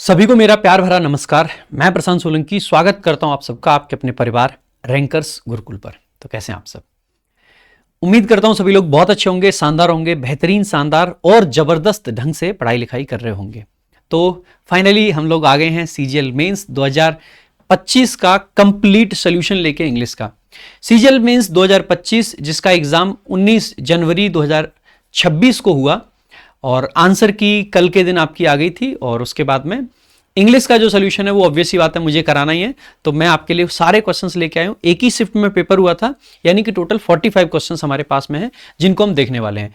सभी को मेरा प्यार भरा नमस्कार। मैं प्रशांत सोलंकी स्वागत करता हूं आप सबका आपके अपने परिवार रैंकर्स गुरुकुल पर। तो कैसे हैं आप सब? उम्मीद करता हूं सभी लोग बहुत अच्छे होंगे, शानदार होंगे, बेहतरीन, शानदार और जबरदस्त ढंग से पढ़ाई लिखाई कर रहे होंगे। तो फाइनली हम लोग आ गए हैं सीजीएल मेंस 2025 का कंप्लीट सोल्यूशन लेके इंग्लिश का। सीजीएल मेंस 2025 जिसका एग्जाम 19 जनवरी 2026 को हुआ और आंसर की कल के दिन आपकी आ गई थी। और उसके बाद में इंग्लिश का जो सोल्यूशन है वो ऑब्वियसली बात है मुझे कराना ही है, तो मैं आपके लिए सारे क्वेश्चंस लेके आया हूं। एक ही शिफ्ट में पेपर हुआ था, यानी कि टोटल 45 क्वेश्चंस हमारे पास में हैं जिनको हम देखने वाले हैं।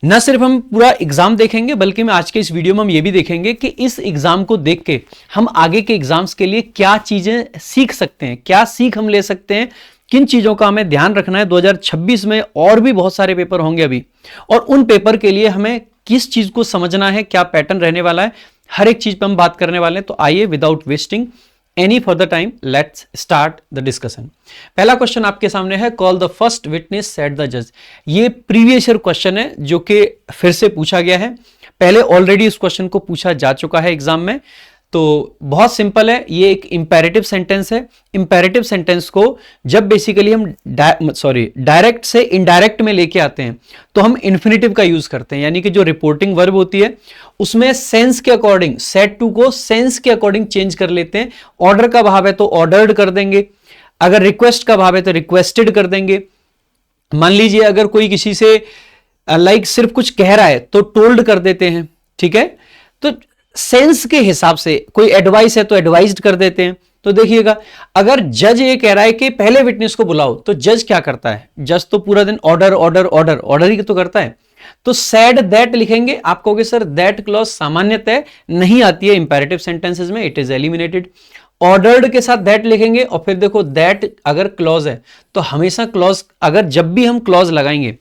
न सिर्फ हम पूरा एग्जाम देखेंगे बल्कि मैं आज के इस वीडियो में हम ये भी देखेंगे कि इस एग्जाम को देख के हम आगे के एग्जाम्स के लिए क्या चीजें सीख सकते हैं, क्या सीख हम ले सकते हैं, किन चीजों का हमें ध्यान रखना है। 2026 में और भी बहुत सारे पेपर होंगे अभी, और उन पेपर के लिए हमें किस चीज को समझना है, क्या पैटर्न रहने वाला है, हर एक चीज पर हम बात करने वाले हैं। तो आइए without wasting any further time let's start the discussion. पहला क्वेश्चन आपके सामने है, call the first witness said the जज। ये प्रीवियस ईयर क्वेश्चन है जो कि फिर से पूछा गया है। पहले ऑलरेडी इस क्वेश्चन को पूछा जा चुका है एग्जाम में। तो बहुत सिंपल है, ये एक इंपेरेटिव सेंटेंस है। इंपेरेटिव सेंटेंस को जब बेसिकली हम डायरेक्ट से इनडायरेक्ट में लेके आते हैं तो हम इन्फिनेटिव का यूज करते हैं, यानी कि जो रिपोर्टिंग वर्ब होती है उसमें सेंस के अकॉर्डिंग सेड टू को सेंस के अकॉर्डिंग चेंज कर लेते हैं। ऑर्डर का भाव है तो ऑर्डर्ड कर देंगे, अगर रिक्वेस्ट का भाव है तो रिक्वेस्टेड कर देंगे। मान लीजिए अगर कोई किसी से सिर्फ कुछ कह रहा है तो टोल्ड कर देते हैं, ठीक है। तो सेंस के हिसाब से कोई एडवाइस है तो एडवाइज्ड कर देते हैं। तो देखिएगा, अगर जज ये कह रहा है कि पहले विटनेस को बुलाओ तो जज क्या करता है? जज तो पूरा दिन ऑर्डर ऑर्डर ऑर्डर ऑर्डर ही तो करता है। तो सैड दैट लिखेंगे। आप कहोगे सर दैट क्लॉज सामान्यतः नहीं आती है इंपेरेटिव सेंटेंसेस में, इट इज एलिमिनेटेड। ऑर्डर्ड के साथ दैट लिखेंगे और फिर देखो दैट अगर क्लॉज है तो हमेशा क्लॉज, अगर जब भी हम क्लॉज लगाएंगे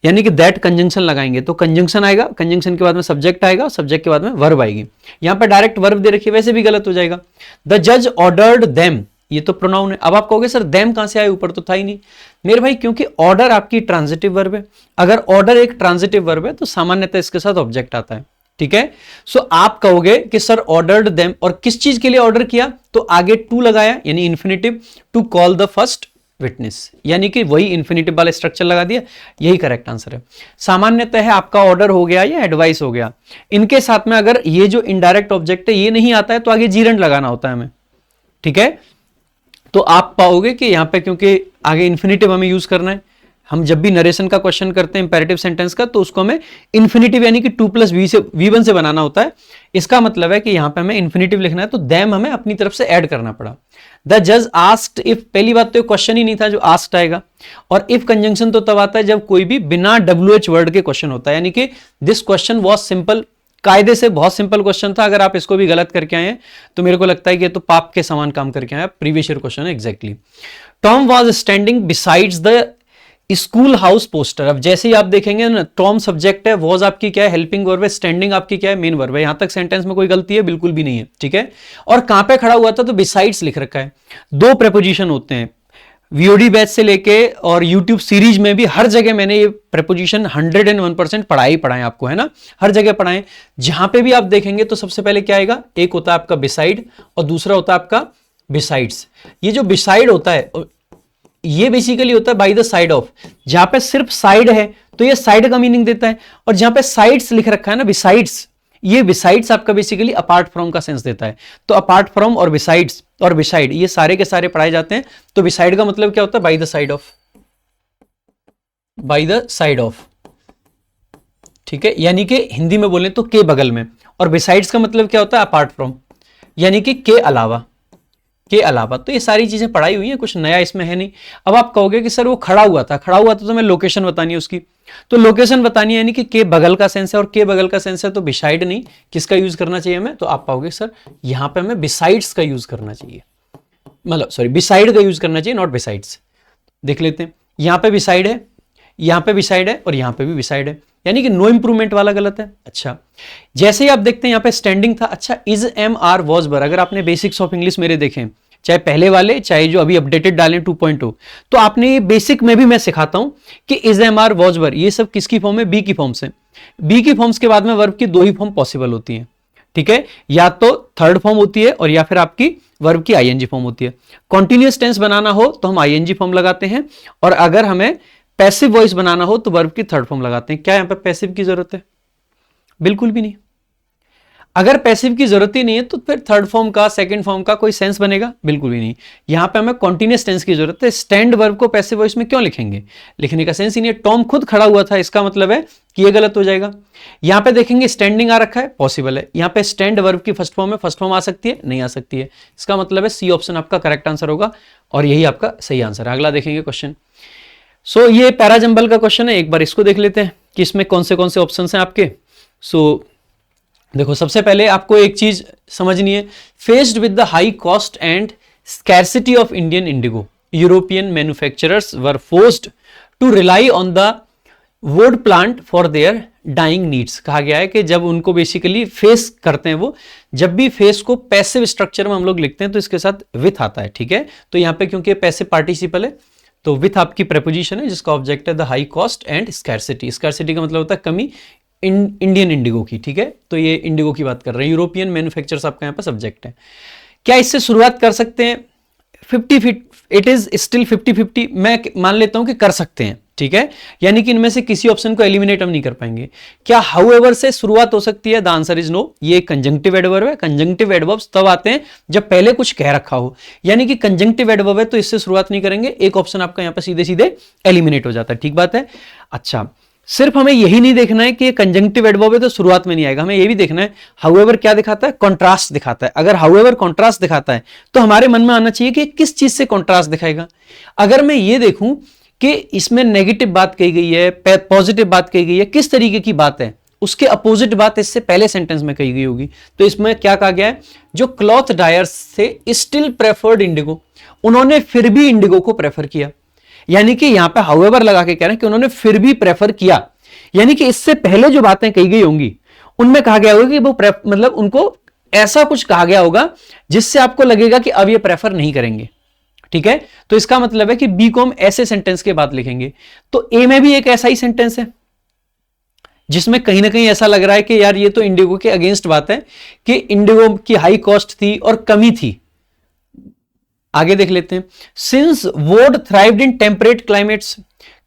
यानी कि दैट कंजंक्शन लगाएंगे तो कंजंक्शन आएगा, कंजंक्शन के बाद में सब्जेक्ट आएगा, सब्जेक्ट के बाद में वर्ब आएगी। यहां पे डायरेक्ट वर्ब दे रखी है, वैसे भी गलत हो जाएगा। द जज ऑर्डर्ड देम, ये तो प्रोनाउन है। अब आप कहोगे सर देम कहां से आए, ऊपर तो था ही नहीं। मेरे भाई क्योंकि ऑर्डर आपकी ट्रांजिटिव वर्ब है, अगर ऑर्डर एक ट्रांजिटिव वर्ब है तो सामान्यतः इसके साथ ऑब्जेक्ट आता है, ठीक है। सो आप कहोगे कि सर ऑर्डर्ड देम, और किस चीज के लिए ऑर्डर किया तो आगे टू लगाया यानी infinitive, to call the first witness, यानी कि वही इन्फिनेटिव वाला स्ट्रक्चर लगा दिया। यही करेक्ट आंसर है। सामान्यतः है आपका ऑर्डर हो गया या एडवाइस हो गया। इनके साथ में अगर ये जो इनडायरेक्ट ऑब्जेक्ट है ये नहीं आता है तो आगे जीरेंट लगाना होता है हमें, ठीक है। तो आप पाओगे कि यहां पे क्योंकि आगे इन्फिनेटिव हमें यूज करना है, हम जब भी नरेशन का क्वेश्चन करते हैं इंपेरेटिव सेंटेंस का तो उसको हमें इन्फिनेटिव यानी कि 2 + V1 से बनाना होता है। इसका मतलब है कि यहां पे हमें इन्फिनेटिव लिखना है तो देम हमें अपनी तरफ से ऐड करना पड़ा। द जज आस्क्ड इफ, पहली बात तो क्वेश्चन ही नहीं था जो आस्क्ड आएगा, और इफ कंजंक्शन तो तब आता है जब कोई भी बिना WH वर्ड के क्वेश्चन होता है, यानी कि दिस क्वेश्चन वाज सिंपल। कायदे से बहुत सिंपल क्वेश्चन था, अगर आप इसको भी गलत करके आए हैं तो मेरे को लगता है कि ये तो पाप के समान काम करके आए। प्रीवियस ईयर क्वेश्चन है exactly. Tom was standing besides the school house poster. अब जैसे ही आप देखेंगे ना, टॉम सब्जेक्ट है, वॉज आपकी क्या है, हेल्पिंग वर्ब है, स्टैंडिंग आपकी क्या है, मेन वर्ब है। यहां तक सेंटेंस में कोई गलती है बिल्कुल भी नहीं है, ठीक है। और कहां पे खड़ा हुआ था तो बिसाइड्स लिख रखा है। 2 प्रेपोजिशन होते हैं, वीओडी बैच से लेके और यूट्यूब सीरीज में भी हर जगह मैंने ये प्रेपोजिशन 101% पढ़ाए आपको, है ना, हर जगह पढ़ाए। जहां पे भी आप देखेंगे तो सबसे पहले क्या आएगा, एक होता है आपका बिसाइड और दूसरा होता है आपका बिसाइड्स। ये जो बिसाइड होता है ये बेसिकली होता है बाय द साइड ऑफ। जहां पे सिर्फ साइड है तो ये साइड का मीनिंग देता है, और जहां पे साइड्स लिख रखा है ना बिसाइड्स, ये बिसाइड्स आपका बेसिकली अपार्ट फ्रॉम का सेंस देता है। तो अपार्ट फ्रॉम और बिसाइड्स और बिसाइड ये सारे के सारे पढ़ाए जाते हैं। तो बिसाइड का मतलब क्या होता है, by the side of, by the side of, ठीक है, यानी कि हिंदी में बोले तो के बगल में। और बिसाइड्स का मतलब क्या होता है, अपार्ट फ्रॉम, यानी कि के अलावा, के अलावा। तो ये सारी चीजें पढ़ाई हुई है, कुछ नया इसमें है नहीं। अब आप कहोगे कि सर वो खड़ा हुआ था तो मैं लोकेशन बतानी है उसकी, तो लोकेशन बतानी है यानी कि के बगल का सेंस है, और के बगल का सेंस है तो बिसाइड नहीं, किसका यूज करना चाहिए हमें, तो आप पाओगे सर यहां पे हमें बिसाइड्स का यूज करना चाहिए, मतलब सॉरी बिसाइड का यूज करना चाहिए, नॉट बिसाइड्स। देख लेते हैं, यहां पे बिसाइड है, यहां पे बिसाइड है और यहां पे भी बिसाइड है, यानी कि नो इंप्रूवमेंट वाला गलत है। अच्छा, जैसे ही आप देखते हैं यहां पे स्टैंडिंग था। अच्छा, इज एम आर वॉज बर, अगर आपने बेसिक्स ऑफ इंग्लिश मेरे देखें, चाहे पहले वाले चाहे जो अभी अपडेटेड डालें 2.2, तो आपने ये बेसिक में भी मैं सिखाता हूं कि इज एम आर वॉज बर ये सब किसकी फॉर्म है, बी की फॉर्म से। बी की फॉर्म्स के बाद में वर्ब की 2 ही फॉर्म पॉसिबल होती हैं, ठीक है, या तो थर्ड फॉर्म होती है और या फिर आपकी वर्ब की आईएनजी फॉर्म होती है। कॉन्टिन्यूअस टेंस बनाना हो तो हम आईएनजी फॉर्म लगाते हैं, और अगर हमें पैसिव वॉइस बनाना हो तो वर्ब की थर्ड फॉर्म लगाते हैं। क्या यहां पर पैसिव की जरूरत है? बिल्कुल भी नहीं। अगर पैसिव की जरूरत ही नहीं है तो फिर थर्ड फॉर्म का, सेकंड फॉर्म का कोई सेंस बनेगा? बिल्कुल भी नहीं। यहां पे हमें कॉन्टिन्यूअस टेंस की जरूरत है। स्टैंड वर्ब को पैसिव वॉइस में क्यों लिखेंगे? लिखने का सेंस ही नहीं है। टॉम खुद खड़ा हुआ था, इसका मतलब है कि ये गलत हो जाएगा। यहां पे देखेंगे स्टैंडिंग आ रखा है, पॉसिबल है। यहां पे स्टैंड वर्ब की फर्स्ट फॉर्म है, फर्स्ट फॉर्म आ सकती है? नहीं आ सकती है। इसका मतलब है सी ऑप्शन आपका करेक्ट आंसर होगा और यही आपका सही आंसर है। अगला देखेंगे क्वेश्चन। सो ये पैराजंबल का क्वेश्चन है, एक बार इसको देख लेते हैं कि इसमें कौन से ऑप्शन हैं आपके। सो देखो, सबसे पहले आपको एक चीज समझनी है। Faced with the high cost and scarcity of Indian indigo, European manufacturers were forced to rely on the wood plant for their dyeing needs. कहा गया है कि जब उनको बेसिकली फेस करते हैं, वो जब भी फेस को पैसिव स्ट्रक्चर में हम लोग लिखते हैं तो इसके साथ विथ आता है, ठीक है। तो यहां पे क्योंकि पैसिव पार्टिसिपल है तो विथ आपकी प्रेपोजिशन है जिसका ऑब्जेक्ट है the high cost and scarcity. Scarcity का मतलब होता है कमी, इंडियन इंडिगो की, ठीक है। तो ये इंडिगो की बात कर रहे हैं। यूरोपियन मैन्युफैक्चरर्स आपका यहाँ पर सब्जेक्ट है। क्या इससे शुरुआत कर सकते हैं? 50-50, इट इज स्टिल 50-50। मैं मान लेता हूं कि कर सकते हैं, ठीक है। यानी कि इनमें से किसी ऑप्शन को एलिमिनेट हम नहीं कर पाएंगे। क्या हाउएवर से शुरुआत हो सकती है? The answer is no. ये कंजंक्टिव एडवर्ब है। कंजंक्टिव एडवर्ब्स तब आते हैं जब पहले कुछ कह रखा हो, यानी कि कंजंक्टिव एडवर्ब है तो इससे शुरुआत नहीं करेंगे। एक ऑप्शन आपका यहां पर सीधे सीधे एलिमिनेट हो जाता है, ठीक बात है। अच्छा, सिर्फ हमें यही नहीं देखना है कि कंजंक्टिव एडवर्ब है तो शुरुआत में नहीं आएगा, हमें यह भी देखना है हाउएवर क्या दिखाता है? कॉन्ट्रास्ट दिखाता है। अगर हाउएवर कॉन्ट्रास्ट दिखाता है तो हमारे मन में आना चाहिए कि किस चीज से कॉन्ट्रास्ट दिखाएगा। अगर मैं ये देखूं कि इसमें नेगेटिव बात कही गई है, पॉजिटिव बात कही गई है, किस तरीके की बात है, उसके अपोजिट बात इससे पहले सेंटेंस में कही गई होगी। तो इसमें क्या कहा गया है? जो क्लॉथ डायर्स से स्टिल प्रेफर्ड इंडिगो, उन्होंने फिर भी इंडिगो को प्रेफर किया। यानी कि यहां पे हाउएवर लगा के कह रहे हैं कि उन्होंने फिर भी प्रेफर किया, यानी कि इससे पहले जो बातें कही गई होंगी उनमें कहा गया होगा कि वो मतलब उनको ऐसा कुछ कहा गया होगा जिससे आपको लगेगा कि अब ये प्रेफर नहीं करेंगे, ठीक है। तो इसका मतलब है कि बी को हम ऐसे सेंटेंस के बाद लिखेंगे। तो ए में भी एक ऐसा ही सेंटेंस है जिसमें कहीं ना कहीं ऐसा लग रहा है कि यार ये तो इंडिगो के अगेंस्ट बात है कि इंडिगो की हाई कॉस्ट थी और कमी थी। आगे देख लेते हैं। Since woad thrived in temperate climates,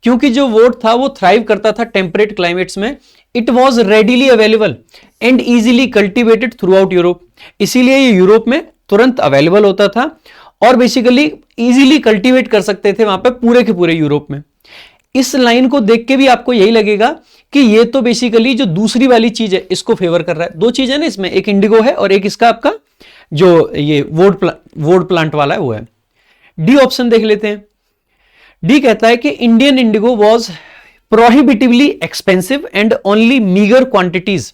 क्योंकि जो वुड था वो थ्राइव करता था टेम्परेट क्लाइमेट्स में। It was readily available and easily cultivated throughout Europe, इसीलिए ये यूरोप में तुरंत अवेलेबल होता था और बेसिकली इजीली कल्टिवेट कर सकते थे वहां पे पूरे के पूरे यूरोप में। इस लाइन को देख के भी आपको यही लगेगा कि ये तो बेसिकली जो दूसरी वाली चीज है इसको फेवर कर रहा है। दो चीज है ना इसमें, एक इंडिगो है और एक इसका आपका जो ये वुड प्लांट वाला है वो है। डी ऑप्शन देख लेते हैं। डी कहता है कि Indian indigo was prohibitively expensive and only meagre quantities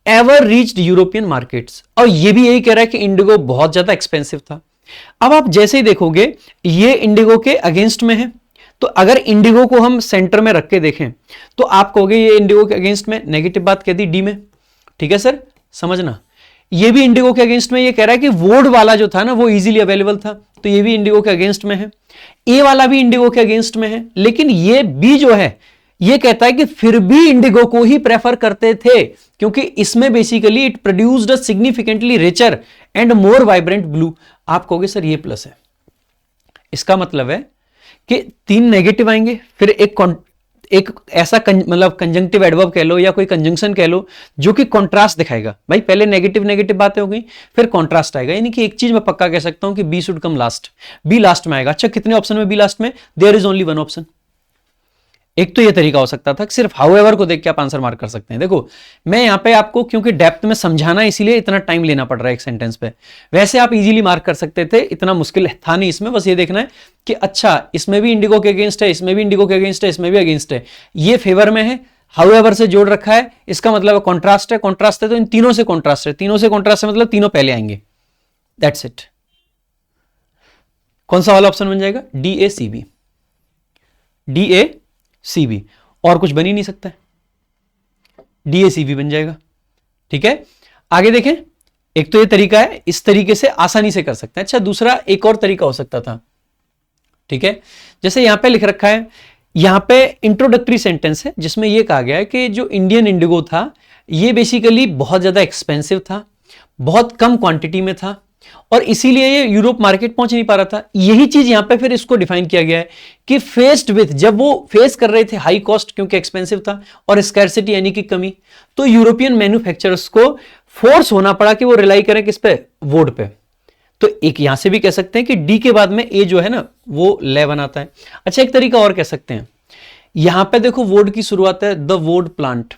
ever reached European markets. और ये भी यही कह रहा है कि इंडिगो बहुत ज्यादा एक्सपेंसिव था। अब आप जैसे ही देखोगे ये इंडिगो के अगेंस्ट में है, तो अगर इंडिगो को हम सेंटर में रख के देखें तो आप कहोगे ये इंडिगो के अगेंस्ट में, नेगेटिव बात कह दी डी में, ठीक है सर, समझना। ये भी इंडिगो के अगेंस्ट में ये कह रहा है कि वुड वाला जो था ना वो इजीली अवेलेबल था, तो ये भी इंडिगो के अगेंस्ट में है। ए वाला भी इंडिगो के अगेंस्ट में है, लेकिन ये बी जो है ये कहता है कि फिर भी इंडिगो को ही प्रेफर करते थे क्योंकि इसमें basically it produced a significantly richer and more vibrant blue. आप कहोगे सर ये प्लस है, इसका मतलब है कि 3 नेगेटिव आएंगे, फिर एक ऐसा मतलब कंजंक्टिव एडवर्ब कह लो या कोई कंजंक्शन कह लो जो कि कॉन्ट्रास्ट दिखाएगा। भाई पहले नेगेटिव बातें हो गई, फिर कॉन्ट्रास्ट आएगा। यानी कि एक चीज मैं पक्का कह सकता हूं कि B should come last, B last में आएगा। अच्छा, कितने ऑप्शन में बी लास्ट में? There is only 1 option. एक तो ये तरीका हो सकता था कि सिर्फ हाउएवर को देख के आप आंसर मार्क कर सकते हैं। देखो मैं यहां पे आपको क्योंकि डेप्थ में समझाना है इसीलिए इतना टाइम लेना पड़ रहा है एक सेंटेंस पे, वैसे आप इजीली मार्क कर सकते थे, इतना मुश्किल था नहीं इसमें। बस ये देखना है कि अच्छा इसमें भी इंडिगो के अगेंस्ट है, इसमें भी इंडिगो के अगेंस्ट है, इसमें भी अगेंस्ट है, ये फेवर में है, हाउएवर से जोड़ रखा है, इसका मतलब कॉन्ट्रास्ट है। कॉन्ट्रास्ट है तो इन तीनों से कॉन्ट्रास्ट है, तीनों से कॉन्ट्रास्ट है मतलब तीनों पहले आएंगे। That's it. कौन सा वाला ऑप्शन बन जाएगा? D A C B, D A C B, और कुछ बन ही नहीं सकता है, डीएसीबी बन जाएगा, ठीक है। आगे देखें, एक तो ये तरीका है, इस तरीके से आसानी से कर सकते हैं। अच्छा, दूसरा एक और तरीका हो सकता था, ठीक है। जैसे यहां पे लिख रखा है, यहां पे इंट्रोडक्टरी सेंटेंस है जिसमें यह कहा गया है कि जो इंडियन इंडिगो था ये बेसिकली बहुत ज्यादा एक्सपेंसिव था, बहुत कम क्वांटिटी में था और इसीलिए ये यूरोप मार्केट पहुंच नहीं पा रहा था। यही चीज यहां पे फिर इसको डिफाइन किया गया है कि फेस्ड विथ, जब वो फेस कर रहे थे हाई कॉस्ट क्योंकि एक्सपेंसिव था और स्कैरसिटी यानी कि कमी, तो यूरोपियन मैन्युफैक्चरर्स को फोर्स होना पड़ा कि वो रिलाई करें किस पे, वुड पे। तो एक यहां से भी कह सकते हैं कि डी के बाद में ए जो है ना वो ले बनाता है। अच्छा, एक तरीका और कह सकते हैं, यहां पे देखो वुड की शुरुआत है द वुड प्लांट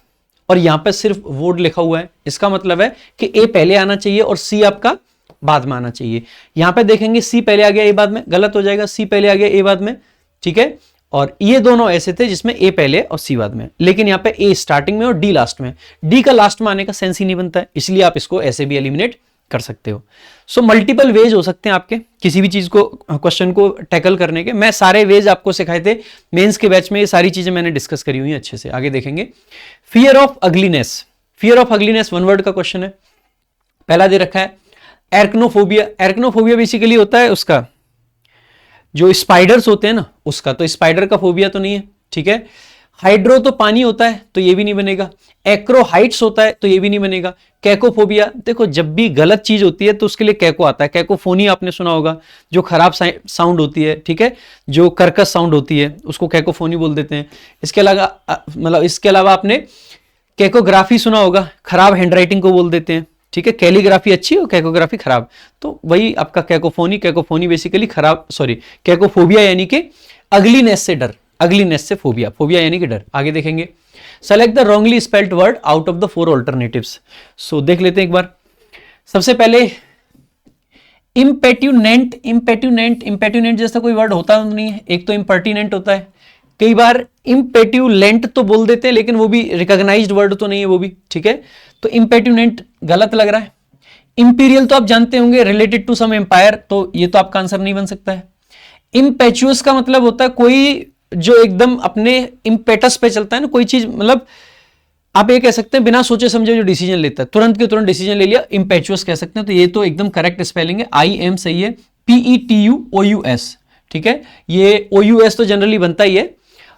और यहां पे सिर्फ वुड लिखा हुआ है, इसका मतलब है कि ए पहले आना चाहिए और सी आपका बाद में आना चाहिए। यहां पे देखेंगे सी पहले आ गया ए बाद में, गलत हो जाएगा, सी पहले आ गया ए बाद में, ठीक है। और ये दोनों ऐसे थे जिसमें ए पहले और सी बाद में, लेकिन यहां पे ए स्टार्टिंग में और डी लास्ट में। डी का लास्ट में आने का सेंस ही नहीं बनता है, इसलिए आप इसको ऐसे भी एलिमिनेट कर सकते हो। सो मल्टीपल वेज हो सकते हैं आपके किसी भी चीज को, क्वेश्चन को टैकल करने के। मैं सारे वेज आपको सिखाए थे मेंस के बैच में, ये सारी चीजें मैंने डिस्कस करी हुई हैं अच्छे से। आगे देखेंगे, fear of ugliness. Fear of ugliness one word का क्वेश्चन है। पहला दे रखा है एर्कनोफोबिया। एर्कनोफोबिया बेसिकली होता है उसका, जो स्पाइडर्स होते हैं ना उसका, तो स्पाइडर का फोबिया तो नहीं है, ठीक है। हाइड्रो तो पानी होता है तो ये भी नहीं बनेगा। एक्रोहाइट्स होता है तो ये भी नहीं बनेगा। कैकोफोबिया, देखो जब भी गलत चीज होती है तो उसके लिए कैको आता है। कैकोफोनी आपने सुना होगा, जो खराब साउंड होती है, ठीक है, जो कर्कश साउंड होती है उसको कैकोफोनी बोल देते हैं। इसके अलावा आपने कैकोग्राफी सुना होगा, खराब हैंडराइटिंग को बोल देते हैं, ठीक है। कैलीग्राफी अच्छी और कैकोग्राफी खराब, तो वही आपका कैकोफोनी। कैकोफोनी बेसिकली खराब, सॉरी कैकोफोबिया यानी कि अगलीनेस से डर, अगलीनेस से फोबिया, फोबिया यानी कि डर। आगे देखेंगे, select the wrongly spelled word out of the 4 alternatives. So देख लेते हैं एक बार। सबसे पहले इम्पेट्यूनेंट। इम्पेट्यूनेंट, इम्पेट्यूनेंट जैसा कोई वर्ड होता नहीं है। एक तो इम्पर्टिनेंट होता है, कई बार इम्पेट्यूलेंट तो बोल देते हैं लेकिन वो भी रिकॉग्नाइज्ड वर्ड तो नहीं है वो भी, ठीक है। तो इम्पेट्यूनेंट गलत लग रहा है। इंपीरियल तो आप जानते होंगे, रिलेटेड टू सम एम्पायर, तो ये तो आपका आंसर नहीं बन सकता है। इम्पेचुअस का मतलब होता है कोई जो एकदम अपने इम्पेटस पे चलता है ना, कोई चीज, मतलब आप ये कह सकते हैं बिना सोचे समझे जो डिसीजन लेता है, तुरंत के तुरंत डिसीजन ले लिया, इम्पेचुअस कह सकते हैं। तो ये तो एकदम करेक्ट स्पेलिंग है, IM सही है, PETUOUS, ठीक है। ये OUS तो जनरली बनता ही है,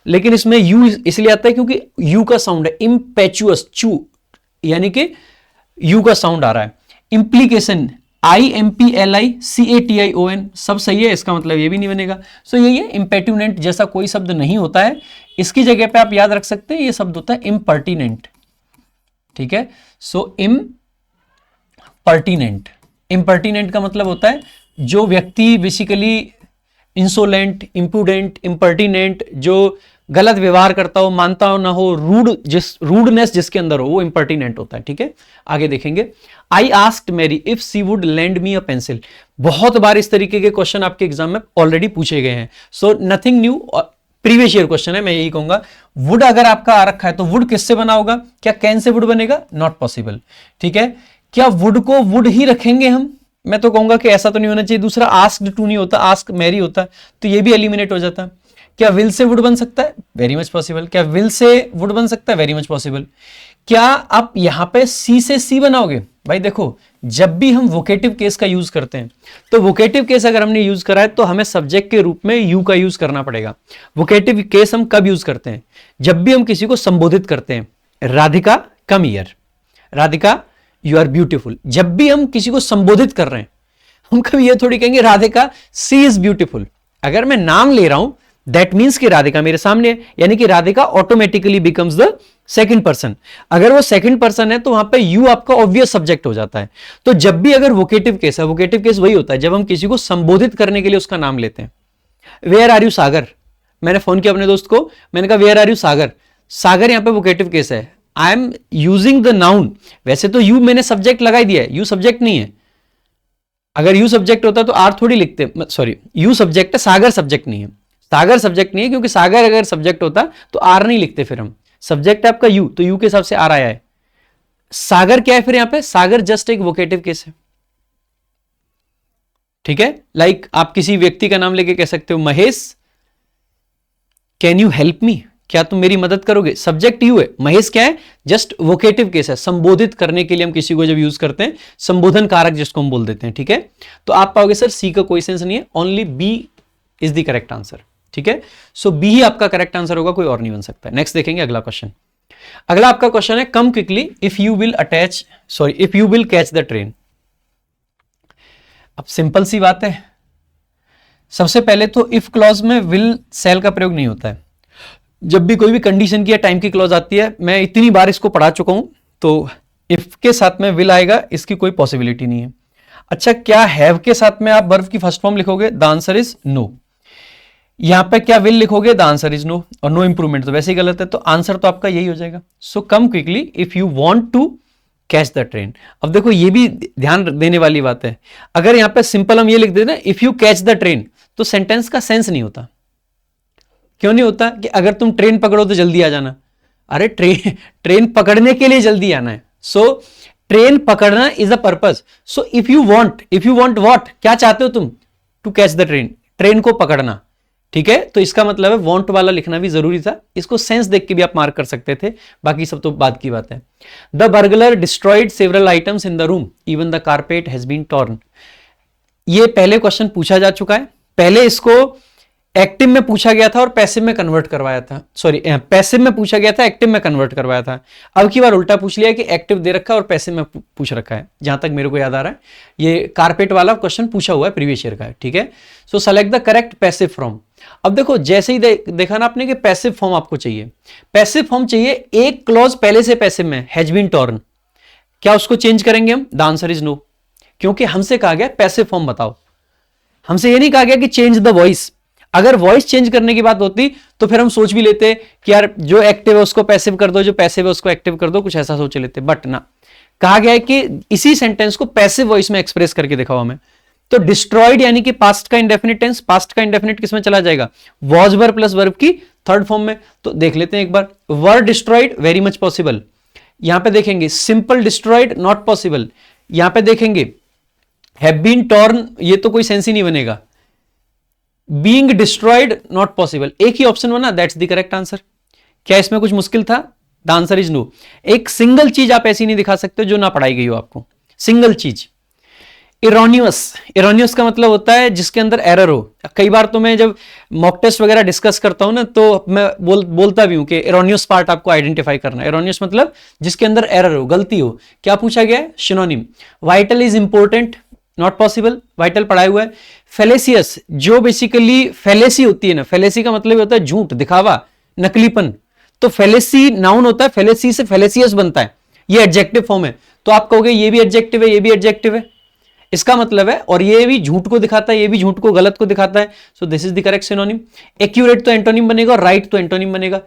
लेकिन इसमें U इसलिए आता है क्योंकि U का साउंड है, इम्पेचुअस, चू यानी कि U का साउंड आ रहा है। इंप्लीकेशन, IMPLICATION, सब सही है, इसका मतलब ये भी नहीं बनेगा। सो यही है, इम्पेट्यूनेंट जैसा कोई शब्द नहीं होता है। इसकी जगह पे आप याद रख सकते हैं ये शब्द होता है इम्पर्टिनेंट, ठीक है। सो इम्पर्टिनेंट, इम्पर्टिनेंट का मतलब होता है जो व्यक्ति बेसिकली इंसोलेंट, इंप्रूडेंट, इम्पर्टिनेंट, जो गलत व्यवहार करता हो, मानता हो ना हो, रूडनेस जिसके अंदर हो, वो इम्पर्टिनेंट होता है, ठीक है। आगे देखेंगे, I asked Mary if she would lend me a pencil. बहुत बार इस तरीके के क्वेश्चन आपके एग्जाम में ऑलरेडी पूछे गए हैं, so nothing new, previous year question है। मैं यही कहूंगा, वुड अगर आपका आ रखा है तो वुड किससे बना होगा? क्या कैन से वुड बनेगा? नॉट पॉसिबल, ठीक है। क्या वुड को वुड ही रखेंगे हम? मैं तो कहूंगा कि ऐसा तो नहीं होना चाहिए। दूसरा, आस्क्ड टू नहीं होता, आस्क मैरी होता, तो ये भी एलिमिनेट हो जाता। क्या विल से वुड बन सकता है? Very much possible. क्या विल से वुड बन सकता है? Very much possible. क्या आप यहां पे सी से सी बनाओगे? भाई देखो, जब भी हम वोकेटिव केस का यूज करते हैं तो वोकेटिव केस अगर हमने यूज करा है तो हमें सब्जेक्ट के रूप में यू का यूज करना पड़ेगा। वोकेटिव केस हम कब यूज करते हैं? जब भी हम किसी को संबोधित करते हैं, Radhika come here, Radhika you are beautiful. जब भी हम किसी को संबोधित कर रहे हैं, हम कभी ये थोड़ी कहेंगे राधिका सी इज ब्यूटीफुल। अगर मैं नाम ले रहा हूं दैट मीन्स कि राधिका मेरे सामने है, यानी कि Radhika automatically becomes the second person. अगर वो सेकंड पर्सन है तो वहां पे यू आपका ऑब्वियस सब्जेक्ट हो जाता है। तो जब भी अगर वोकेटिव केस है, वोकेटिव केस वही होता है जब हम किसी को संबोधित करने के लिए उसका नाम लेते हैं। वेयर आर यू सागर, मैंने फोन किया अपने दोस्त को, मैंने कहा वेयर आर यू सागर। सागर यहां पे वोकेटिव केस है, I am using the noun. वैसे तो यू मैंने सब्जेक्ट लगा दिया है, यू सब्जेक्ट नहीं है। अगर यू सब्जेक्ट होता तो आर थोड़ी लिखते, सॉरी यू सब्जेक्ट है, सागर सब्जेक्ट नहीं है। सागर सब्जेक्ट नहीं है क्योंकि सागर अगर सब्जेक्ट होता तो आर नहीं लिखते, फिर हम सब्जेक्ट है आपका यू, तो यू के हिसाब से आर आया है। सागर क्या है फिर यहां पे? सागर जस्ट एक वोकेटिव केस है, ठीक है। लाइक आप किसी व्यक्ति का नाम लेके कह सकते हो Mahesh can you help me, क्या तुम मेरी मदद करोगे? सब्जेक्ट यू है, महेश क्या है? जस्ट वोकेटिव केस है। संबोधित करने के लिए हम किसी को जब यूज करते हैं, संबोधन कारक जिसको हम बोल देते हैं, ठीक है। तो आप पाओगे सर सी का कोई सेंस नहीं है, only B is the correct answer, ठीक है। सो बी ही आपका करेक्ट आंसर होगा, कोई और नहीं बन सकता। नेक्स्ट देखेंगे अगला क्वेश्चन। अगला आपका क्वेश्चन है कम quickly if you will attach, sorry if you will catch the train. अब सिंपल सी बात है, सबसे पहले तो इफ क्लॉज में विल सेल का प्रयोग नहीं होता है। जब भी कोई भी कंडीशन की या टाइम की क्लॉज आती है, मैं इतनी बार इसको पढ़ा चुका हूं, तो इफ के साथ में विल आएगा, इसकी कोई पॉसिबिलिटी नहीं है। अच्छा, क्या हैव के साथ में आप वर्ब की फर्स्ट फॉर्म लिखोगे? The answer is no. यहां पे क्या विल लिखोगे? द आंसर इज नो, और नो इंप्रूवमेंट तो वैसे ही गलत है, तो आंसर तो आपका यही हो जाएगा। So come quickly if you want to catch the train. अब देखो ये भी ध्यान देने वाली बात है, अगर यहां पे सिंपल हम ये लिख देते ना if you catch the train, तो सेंटेंस का सेंस नहीं होता। क्यों नहीं होता? कि अगर तुम ट्रेन पकड़ो तो जल्दी आ जाना। अरे ट्रेन पकड़ने के लिए जल्दी आना है। सो ट्रेन पकड़ना is a purpose. So if you want what, क्या चाहते हो तुम? To catch the train, train को पकड़ना। ठीक है, तो इसका मतलब है वांट वाला लिखना भी जरूरी था। इसको सेंस देख के भी आप मार्क कर सकते थे, बाकी सब तो बाद की बात है। The burglar destroyed several items in the room, even the carpet has been torn. ये पहले क्वेश्चन पूछा जा चुका है, पहले इसको एक्टिव में पूछा गया था और पैसिव में कन्वर्ट करवाया था। सॉरी, पैसिव में पूछा गया था, एक्टिव में कन्वर्ट करवाया था। अब की बार उल्टा पूछ लिया कि एक्टिव दे रखा है और पैसिव में पूछ रखा है। जहां तक मेरे को याद आ रहा है, ये कारपेट वाला क्वेश्चन पूछा हुआ है, प्रीवियस ईयर का है। ठीक है, सो select the correct passive form. अब देखो, जैसे ही देखा ना आपने कि पैसिव फॉर्म आपको चाहिए, पैसिव फॉर्म चाहिए, एक क्लॉज पहले से पैसिव में हैज बीन टॉर्न, क्या उसको चेंज करेंगे हम? द आंसर इज नो, क्योंकि हमसे कहा गया पैसिव फॉर्म बताओ, हमसे ये नहीं कहा गया कि चेंज द वॉइस। अगर वॉइस चेंज करने की बात होती तो फिर हम सोच भी लेते कि यार जो एक्टिव है उसको पैसिव कर दो, जो पैसिव है उसको एक्टिव कर दो, कुछ ऐसा सोच लेते। बट ना, कहा गया है कि इसी सेंटेंस को पैसिव वॉइस में एक्सप्रेस करके दिखाओ हमें। तो डिस्ट्रॉयड यानी कि पास्ट का इंडेफिनिट टेंस, पास्ट का इंडेफिनिट किसमें चला जाएगा? वॉज वर्ब प्लस वर्ब की थर्ड फॉर्म में। तो देख लेते हैं एक बार। Were destroyed, very much possible. यहां पे देखेंगे सिंपल डिस्ट्रॉयड, नॉट पॉसिबल। यहां पे देखेंगे हैव बीन टॉर्न, ये तो कोई सेंस ही नहीं बनेगा। Being destroyed, not possible. एक ही ऑप्शन बना, दैट्स द करेक्ट आंसर। क्या इसमें कुछ मुश्किल था? The answer is no. एक सिंगल चीज आप ऐसी नहीं दिखा सकते जो ना पढ़ाई गई हो आपको, सिंगल चीज। इरोनियस, इरोनियस का मतलब होता है जिसके अंदर एरर हो। कई बार तो मैं जब मॉक टेस्ट वगैरह डिस्कस करता हूं ना, तो मैं बोलता भी हूं कि इरोनियस पार्ट आपको आइडेंटिफाई करना है। इरोनियस मतलब जिसके अंदर एरर हो, गलती हो। क्या पूछा गया है? Synonym. Vital is important, not possible, vital पढ़ाया हुआ है। फेलेसियस, जो बेसिकली फेलेसी होती है ना, फेलेसी का मतलब होता है झूठ, दिखावा, नकलीपन। तो फेलेसी नाउन होता है, फेलेसी से फेलेसियस बनता है, ये एडजेक्टिव फॉर्म है। तो आप कहोगे ये भी एडजेक्टिव है, ये भी एडजेक्टिव है, इसका मतलब है, और ये भी झूठ को दिखाता है, ये भी झूठ को, गलत को दिखाता है। So this is the correct synonym. Accurate तो एंटोनिम बनेगा और राइट तो एंटोनिम बनेगा।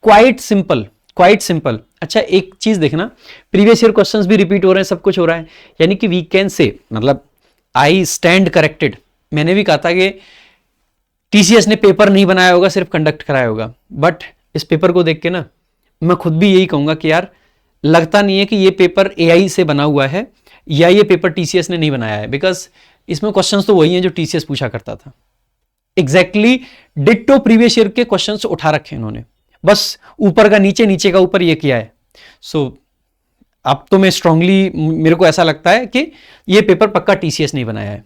Quite simple, quite simple. अच्छा, एक चीज देखना, प्रीवियस ईयर क्वेश्चंस भी रिपीट हो रहे हैं, सब कुछ हो रहा है, यानी कि वी कैन से, मतलब आई स्टैंड करेक्टेड। मैंने भी कहा था कि टीसीएस ने पेपर नहीं बनाया होगा, सिर्फ कंडक्ट कराया होगा। बट इस पेपर को देख के ना मैं खुद भी यही कहूंगा कि यार लगता नहीं है कि ये पेपर एआई से बना हुआ है या ये पेपर टीसीएस ने नहीं बनाया है, बिकॉज इसमें क्वेश्चंस तो वही हैं जो टीसीएस पूछा करता था। एग्जैक्टली डिट्टो प्रीवियस ईयर के क्वेश्चंस उठा रखे हैं इन्होंने, बस ऊपर का नीचे, नीचे का ऊपर ये किया है। सो अब तो मैं स्ट्रांगली, मेरे को ऐसा लगता है कि ये पेपर पक्का टीसीएस नहीं बनाया है।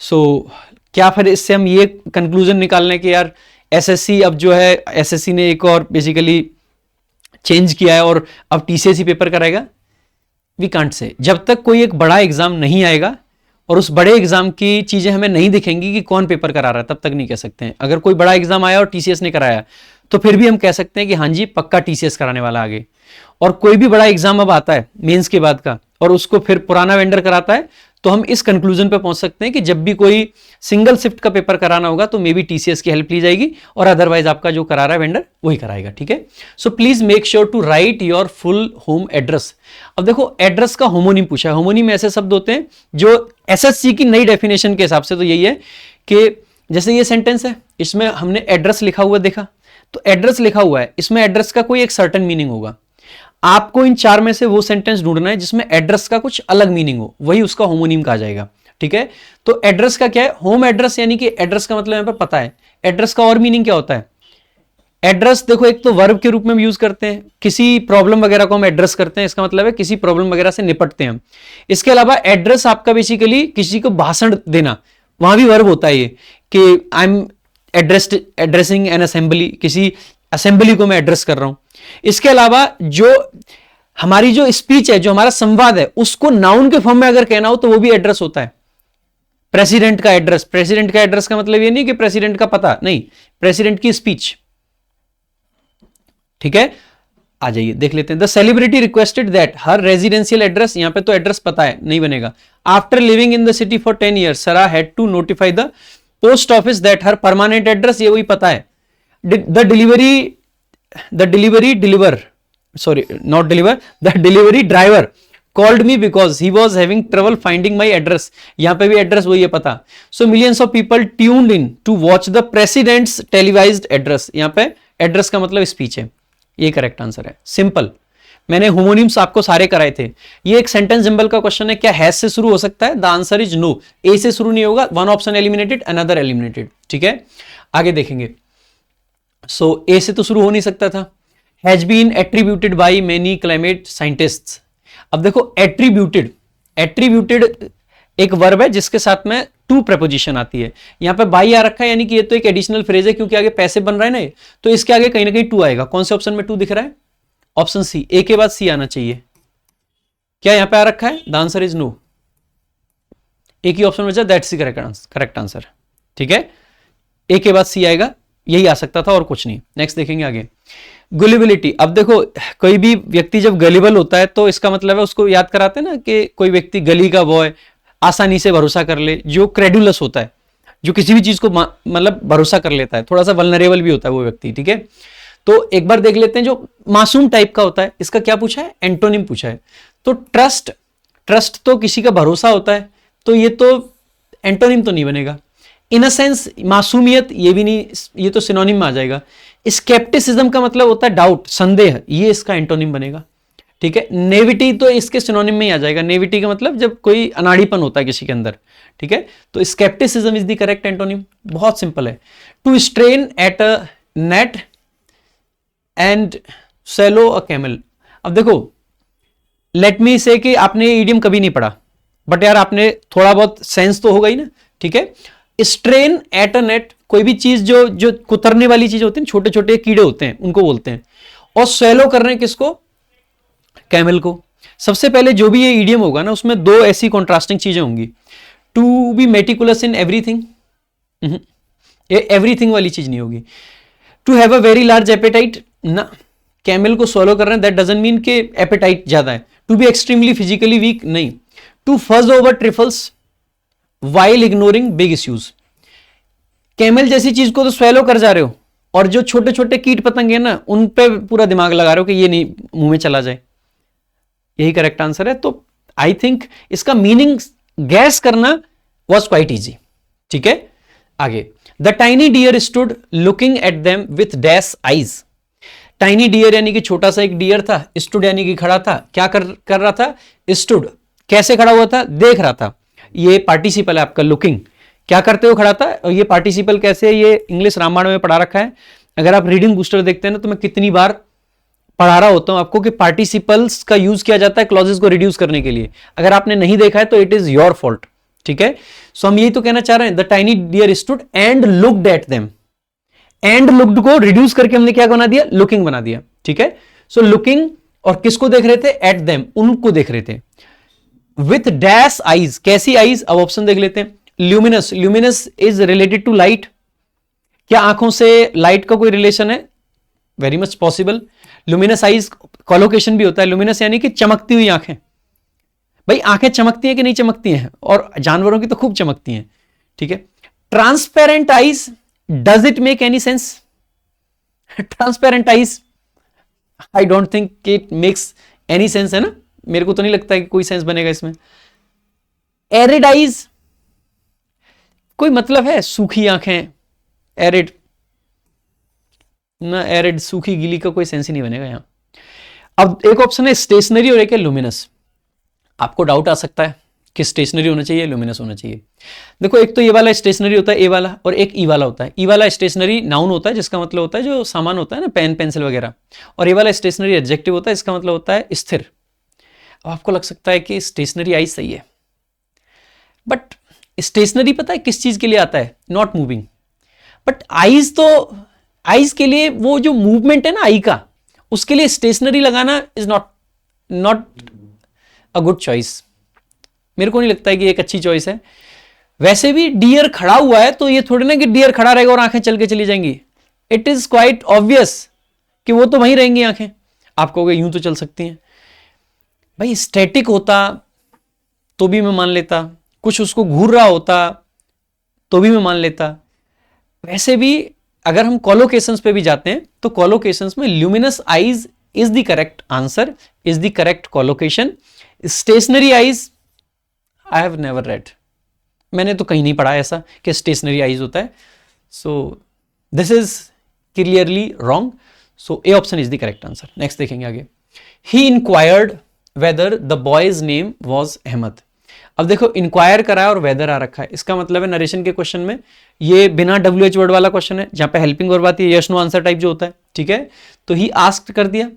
सो क्या फिर इससे हम ये कंक्लूजन निकाल लें कि यार एसएससी अब जो है, एसएससी ने एक और बेसिकली चेंज किया है और अब टीसीएस ही पेपर कराएगा? We can't say. जब तक कोई एक बड़ा एग्जाम नहीं आएगा और उस बड़े एग्जाम की चीजें हमें नहीं दिखेंगी कि कौन पेपर करा रहा है, तब तक नहीं कह सकते हैं। अगर कोई बड़ा एग्जाम आया और टीसीएस ने कराया तो फिर भी हम कह सकते हैं कि हाँ जी पक्का टीसीएस कराने वाला आगे। और कोई भी बड़ा एग्जाम अब आता है मेंस के बाद का और उसको फिर पुराना वेंडर कराता है, तो हम इस कंक्लूजन पे पहुंच सकते हैं कि जब भी कोई सिंगल शिफ्ट का पेपर कराना होगा तो मे बी टीसीएस की हेल्प ली जाएगी और अदरवाइज आपका जो करा रहा है वेंडर वही कराएगा। ठीक है, so please make sure to write your full home address. अब देखो एड्रेस का होमोनिम पूछा है। होमोनिम ऐसे शब्द होते हैं जो एसएससी की नई डेफिनेशन के हिसाब से तो यही है कि जैसे ये सेंटेंस है, इसमें हमने एड्रेस लिखा हुआ देखा, तो एड्रेस लिखा हुआ है, इसमें एड्रेस का कोई एक सर्टेन मीनिंग होगा। आपको इन चार में से वो सेंटेंस ढूंढना है जिसमें एड्रेस का कुछ अलग मीनिंग हो, वही उसका होमोनिम कहा जाएगा। ठीक है, तो एड्रेस का क्या है? होम एड्रेस, यानी कि एड्रेस का मतलब यहां पर पता है। एड्रेस का और मीनिंग क्या होता है? एड्रेस देखो, एक तो वर्ब के रूप में यूज करते हैं, किसी प्रॉब्लम वगैरह को हम एड्रेस करते हैं, इसका मतलब है किसी प्रॉब्लम वगैरह से निपटते हैं हम। इसके अलावा एड्रेस आपका बेसिकली किसी को भाषण देना, वहां भी वर्ब होता है ये कि I am addressing N assembly, किसी असेंबली को मैं एड्रेस कर रहा हूं। इसके अलावा जो हमारी जो स्पीच है, जो हमारा संवाद है, उसको नाउन के फॉर्म में अगर कहना हो तो वो भी एड्रेस होता है। प्रेसिडेंट का एड्रेस, प्रेसिडेंट का एड्रेस का मतलब ये नहीं कि प्रेसिडेंट का पता, नहीं, प्रेसिडेंट की स्पीच। ठीक है, आ जाइए देख लेते हैं। The celebrity requested that her residential address, यहां पे तो एड्रेस पता है, नहीं बनेगा। After living in the city for 10 years Sarah had to notify the post office that her permanent address, ये वही पता है। The delivery driver called me because he was having trouble finding my address, यहां पे भी address वही है पता। So millions of people tuned in to watch the president's televised address, यहां पे एड्रेस का मतलब स्पीच है, ये करेक्ट आंसर है। सिंपल, मैंने होमोनिम्स आपको सारे कराए थे। ये एक सेंटेंस सिंबल का क्वेश्चन है, क्या हैज से शुरू हो सकता है? द आंसर इज नो, ए से शुरू नहीं होगा, one option eliminated, another eliminated. ठीक है, आगे देखेंगे। सो ए से तो शुरू हो नहीं सकता था। Has been attributed by many climate scientists, अब देखो एट्रीब्यूटेड, एट्रीब्यूटेड एक वर्ब है जिसके साथ में टू प्रपोजिशन आती है। यहां पे बाई आ रखा है, यानी कि ये तो एक एडिशनल फ्रेज है, क्योंकि आगे पैसे बन रहा है ना ये, तो इसके आगे कहीं ना कहीं टू आएगा। कौन से ऑप्शन में टू दिख रहा है? ऑप्शन सी, ए के बाद सी आना चाहिए। क्या यहां पे आ रखा है? द आंसर इज नो, एक ही ऑप्शन बचा, दैट्स द करेक्ट आंसर। ठीक है, ए के बाद सी आएगा, यही आ सकता था और कुछ नहीं। नेक्स्ट देखेंगे आगे। गुलिबिलिटी, अब देखो कोई भी व्यक्ति जब गलिबल होता है तो इसका मतलब है, उसको याद कराते हैं ना कि कोई व्यक्ति गली का बॉय, आसानी से भरोसा कर ले, जो क्रेडुलस होता है, जो किसी भी चीज को मतलब भरोसा कर लेता है, थोड़ा सा वल्नरेबल भी होता है वो व्यक्ति। ठीक है, तो एक बार देख लेते हैं जो मासूम टाइप का होता है, इसका क्या पूछा है? एंटोनिम पूछा है। तो ट्रस्ट, ट्रस्ट तो किसी का भरोसा होता है, तो ये तो एंटोनिम तो नहीं बनेगा। इनसेंस, मासूमियत, ये भी नहीं, ये तो सिनोनिम में आ जाएगा। स्केप्टिसिज्म का मतलब होता है डाउट, संदेह, ये इसका एंटोनिम बनेगा। ठीक है, नेविटी तो इसके सिनोनिम में ही आ जाएगा। नेविटी का मतलब जब कोई अनाड़ीपन होता है किसी के अंदर। ठीक है, तो scepticism is the correct antonym. बहुत सिंपल है। To strain at a gnat and swallow a camel, अब देखो लेट मी से कि आपने ईडियम कभी नहीं पढ़ा, बट यार आपने थोड़ा बहुत सेंस तो होगा ही ना। ठीक है, स्ट्रेन एट अ नेट, कोई भी चीज जो कुतरने वाली चीज होती है, छोटे छोटे कीड़े होते हैं, उनको बोलते हैं। और स्वेलो कर रहे हैं किसको? कैमल को। सबसे पहले जो भी ये ईडियम होगा ना, उसमें दो ऐसी कॉन्ट्रास्टिंग चीजें होंगी। To be meticulous in everything, ये एवरीथिंग वाली चीज नहीं होगी। To have a very large appetite ना, कैमल को स्वेलो कर रहे हैं, दैट डजंट मीन कि एपेटाइट ज्यादा है। To be extremely physically weak, नहीं। To fuss over trifles while ignoring big issues, camel जैसी चीज को तो स्वेलो कर जा रहे हो, और जो छोटे छोटे कीट पतंगे हैं ना, उन पे पूरा दिमाग लगा रहे हो कि ये नहीं मुंह में चला जाए। यही करेक्ट आंसर है। तो आई थिंक इसका मीनिंग गैस करना वॉज क्वाइट इजी। ठीक है, आगे। The tiny deer stood looking at them with dash eyes, tiny deer यानी कि छोटा सा एक डियर था, स्टूड यानी कि खड़ा था। क्या कर रहा था? स्टूड, कैसे खड़ा हुआ था? देख रहा था। ये पार्टिसिपल है आपका लुकिंग, क्या करते हो खड़ा था। और ये पार्टिसिपल कैसे है, ये इंग्लिश रामायण में पढ़ा रखा है। अगर आप रीडिंग बूस्टर देखते हैं ना, तो मैं कितनी बार पढ़ा रहा होता हूं आपको कि पार्टिसिपल्स का यूज किया जाता है क्लॉजेस को रिड्यूस करने के लिए। अगर आपने नहीं देखा है तो इट इज योर फॉल्ट। ठीक है, सो हम यही तो कहना चाह रहे हैं, the tiny deer stood and looked at them. And looked को रिड्यूस करके हमने क्या बना दिया? लुकिंग बना दिया। ठीक है, सो लुकिंग, और किसको देख रहे थे? एट देम, उनको देख रहे थे। विथ डैश आईज, कैसी आईज? अब ऑप्शन देख लेते हैं। Luminous, luminous is related to light, क्या आंखों से लाइट का कोई रिलेशन है? Very much possible. Luminous eyes collocation भी होता है। ल्यूमिनस यानी कि चमकती हुई आंखें। भाई आंखें चमकती हैं कि नहीं चमकती हैं? और जानवरों की तो खूब चमकती हैं। ठीक है, transparent eyes, does it make any sense? Transparent eyes, I don't think it makes any sense, है ना? मेरे को तो नहीं लगता कि कोई सेंस बनेगा इसमें। एरिड आईज, कोई मतलब है? सूखी आंखें, एरिड ना, एरिड, सूखी गीली का कोई सेंस ही नहीं बनेगा यहां। अब एक ऑप्शन है स्टेशनरी और एक है लुमिनस। आपको डाउट आ सकता है कि स्टेशनरी होना चाहिए, लुमिनस होना चाहिए। देखो एक तो ये वाला स्टेशनरी होता है, ए वाला, और एक ई वाला होता है। ई वाला स्टेशनरी नाउन होता है, जिसका मतलब होता है जो सामान होता है ना, पेन पेंसिल वगैरह। और ए वाला स्टेशनरी एडजेक्टिव होता है, इसका मतलब होता है स्थिर। अब आपको लग सकता है कि स्टेशनरी आइज सही है, बट स्टेशनरी पता है किस चीज के लिए आता है? Not moving. बट आइज तो, आइज के लिए वो जो मूवमेंट है ना आई का, उसके लिए स्टेशनरी लगाना is not a good choice. मेरे को नहीं लगता है कि एक अच्छी चॉइस है। वैसे भी डियर खड़ा हुआ है तो ये थोड़ी ना कि डियर खड़ा रहेगा और आंखें चल के चली जाएंगी। इट इज क्वाइट ऑब्वियस कि वो तो वहीं रहेंगी आंखें। आप कहोगे यूं तो चल सकती हैं। भाई स्टैटिक होता तो भी मैं मान लेता, कुछ उसको घूर रहा होता तो भी मैं मान लेता। वैसे भी अगर हम कॉलोकेशंस पे भी जाते हैं तो कॉलोकेशंस में luminous eyes is the correct answer, is the correct collocation. Stationary eyes I have never read, मैंने तो कहीं नहीं पढ़ा ऐसा कि स्टेशनरी आईज होता है। So this is clearly wrong. So A option is the correct answer. Next देखेंगे आगे। He inquired whether the boy's name was Ahmad. अब देखो इंक्वायर करा है और वेदर आ रखा है, इसका मतलब है नरेशन के क्वेश्चन में ये बिना WH वर्ड वाला क्वेश्चन है, जहां पे हेल्पिंग वर्ब आती है, यस नो आंसर टाइप जो होता है, ठीक है। तो ही आस्क्ड कर दिया,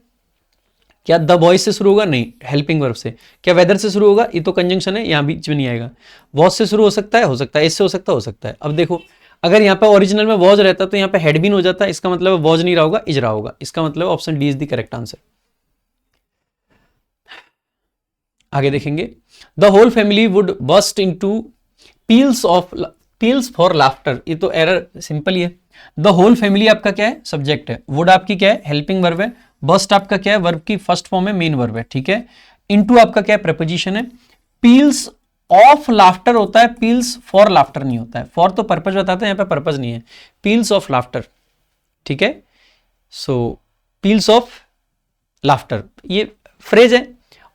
क्या द बॉयज से शुरू होगा? नहीं, हेल्पिंग वर्ब से। क्या वेदर से शुरू होगा? ये तो कंजंक्शन है, यहां बीच में नहीं आएगा। वॉज से शुरू हो सकता है, इससे हो सकता है। अब देखो अगर यहाँ पे ओरिजिनल में वॉज रहता तो यहाँ पे हैड बीन हो जाता, इसका मतलब वॉज नहीं रहा होगा, इज रहा होगा। इसका मतलब option D is the correct answer. आगे देखेंगे। The whole family would burst into peals of laughter. ये तो एरर सिंपल ही है। द होल फैमिली आपका क्या है? सब्जेक्ट है। वुड आपकी क्या है? हेल्पिंग वर्ब है। बस्ट आपका क्या है? वर्ब की फर्स्ट फॉर्म है, मेन वर्ब है, ठीक है। इनटू आपका क्या है? प्रेपोजिशन है। पील्स ऑफ लाफ्टर होता है, पील्स फॉर लाफ्टर नहीं होता है। फॉर तो पर्पज बताते हैं, यहाँ पे पर्पज नहीं है। पील्स ऑफ लाफ्टर, ठीक है। सो पील्स ऑफ लाफ्टर ये फ्रेज है।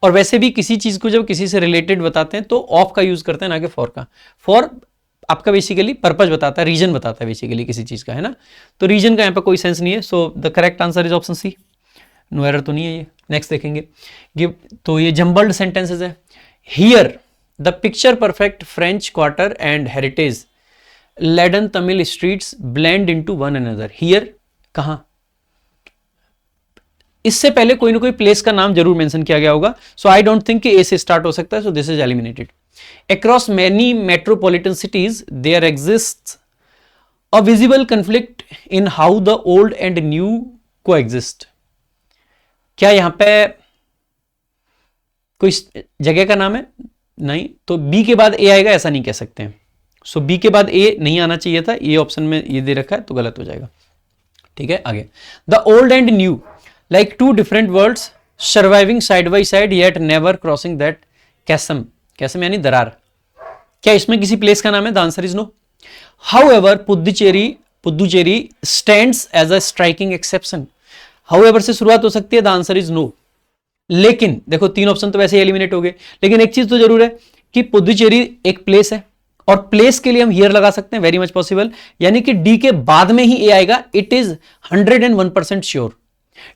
और वैसे भी किसी चीज को जब किसी से रिलेटेड बताते हैं तो ऑफ का यूज करते हैं, ना कि फॉर का। फॉर आपका बेसिकली पर्पज बताता है, रीजन बताता है बेसिकली किसी चीज का, है ना। तो रीजन का यहाँ पे कोई सेंस नहीं है। So the correct answer is option C. No error तो नहीं है ये। नेक्स्ट देखेंगे। गिव, तो ये जम्बल्ड सेंटेंसेस है। Here the picture perfect French quarter and heritage laden Tamil streets blend into one another. Here कहां? इससे पहले कोई ना कोई प्लेस का नाम जरूर मेंशन किया गया होगा। सो आई डोंट थिंक कि ए से स्टार्ट हो सकता है। So this is eliminated. Across many metropolitan cities there exist a visible conflict in how the old and new coexist. क्या यहां पे कोई जगह का नाम है? नहीं। तो बी के बाद ए आएगा ऐसा नहीं कह सकते हैं। सो बी के बाद ए नहीं आना चाहिए था, ये ऑप्शन में ये दे रखा है तो गलत हो जाएगा, ठीक है। आगे। The old and new like two different worlds surviving side by side yet never crossing that chasm। chasm यानी दरार। क्या इसमें किसी प्लेस का नाम है? The answer is no। However, Puducherry stands as a striking exception। However से शुरुआत हो सकती है, the answer is no। लेकिन देखो तीन ऑप्शन तो वैसे ही एलिमिनेट हो गए, लेकिन एक चीज तो जरूर है कि पुदुचेरी एक प्लेस है और प्लेस के लिए हम हियर लगा सकते हैं, वेरी मच पॉसिबल। यानी कि डी के बाद में ही ए आएगा। It is 101% sure.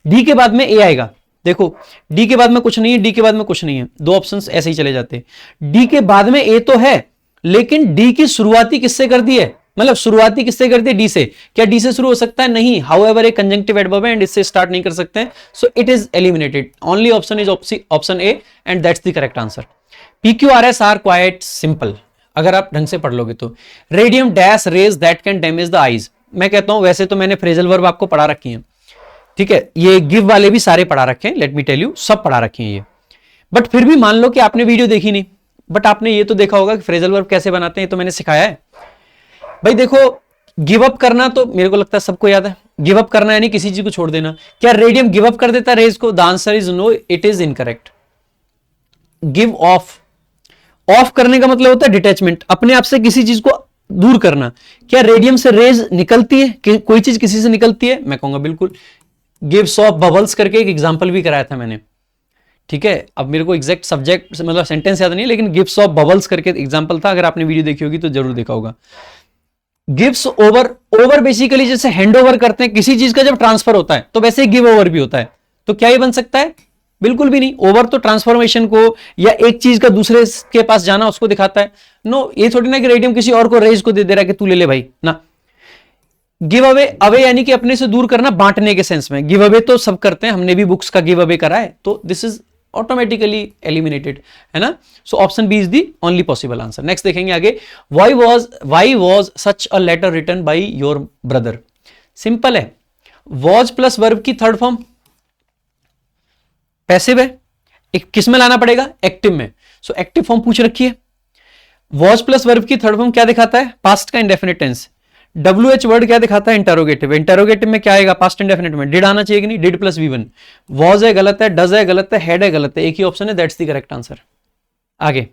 डी के बाद में ए आएगा। देखो डी के बाद में कुछ नहीं है, डी के बाद में कुछ नहीं है, दो ऑप्शंस ऐसे ही चले जाते हैं। डी के बाद में ए तो है, लेकिन डी की शुरुआती किससे कर दी है? मतलब शुरुआती किससे कर दी? डी से। क्या डी से शुरू हो सकता है? नहीं। हाउएवर एक कंजंक्टिव एडवर्ब है एंड इससे स्टार्ट नहीं कर सकते हैं। So it is eliminated. Only option is option A and that's the correct answer. PQRS are quite simple, अगर आप ढंग से पढ़ लोगे तो। Radium dash rays that can damage the eyes. मैं कहता हूं वैसे तो मैंने फ्रेजल वर्ब आपको पढ़ा रखी है, ठीक है। ये गिव वाले भी सारे पढ़ा रखे हैं, लेट मी टेल यू, सब पढ़ा रखे हैं ये। बट फिर भी मान लो कि आपने वीडियो देखी नहीं, बट आपने ये तो देखा होगा कि फ्रेजल वर्ब कैसे बनाते हैं, ये तो मैंने सिखाया है। भाई देखो गिव अप करना तो मेरे को लगता है सबको याद है। गिव अप करना यानी किसी चीज को छोड़ देना। क्या रेडियम गिव अप कर देता रेज को? The answer is no, it is incorrect. Give off, off करने का मतलब होता है डिटैचमेंट, अपने आप से किसी चीज को दूर करना। क्या रेडियम से रेज निकलती है? कोई चीज किसी से निकलती है? मैं कहूंगा बिल्कुल। गिव्स ऑफ बबल्स करके एक एग्जांपल भी कराया था मैंने, ठीक है। अब मेरे को एग्जैक्ट सब्जेक्ट मतलब सेंटेंस याद नहीं है, लेकिन गिव्स ऑफ बबल्स करके एग्जांपल था। अगर आपने वीडियो देखी होगी तो जरूर देखा होगा। गिव्स ओवर, ओवर बेसिकली जैसे हैंड ओवर करते हैं किसी चीज का जब ट्रांसफर होता है, तो वैसे ही गिव ओवर भी होता है। तो क्या ये बन सकता है? बिल्कुल भी नहीं। ओवर तो ट्रांसफॉर्मेशन को या एक चीज का दूसरे के पास जाना उसको दिखाता है। नो, ये थोड़ी ना कि रेडियम किसी और को रेज को दे रहा है कि तू ले ले भाई, ना। गिव अवे, अवे यानी कि अपने से दूर करना, बांटने के सेंस में। गिव अवे तो सब करते हैं, हमने भी बुक्स का गिव अवे करा है, तो दिस इज ऑटोमेटिकली एलिमिनेटेड, है ना। So option B is the only possible answer. Next देखेंगे आगे। Why was such a letter written by your brother. Simple है, वॉज प्लस वर्ब की थर्ड फॉर्म पैसिव है, किस में लाना पड़ेगा? एक्टिव में। सो एक्टिव फॉर्म पूछ रखी है। वॉज प्लस वर्ब की थर्ड फॉर्म क्या दिखाता है? पास्ट का इंडेफिनिट टेंस। WH वर्ड क्या दिखाता है? इंटरोगेटिव। इंटरोगेटिव में क्या आएगा? पास्ट इंडेफिनिट में डिड आना चाहिए कि नहीं? Did plus V1। वॉज है गलत है, डज है गलत है, हैड है गलत है, एक ही ऑप्शन है, दैट्स द करेक्ट आंसर। आगे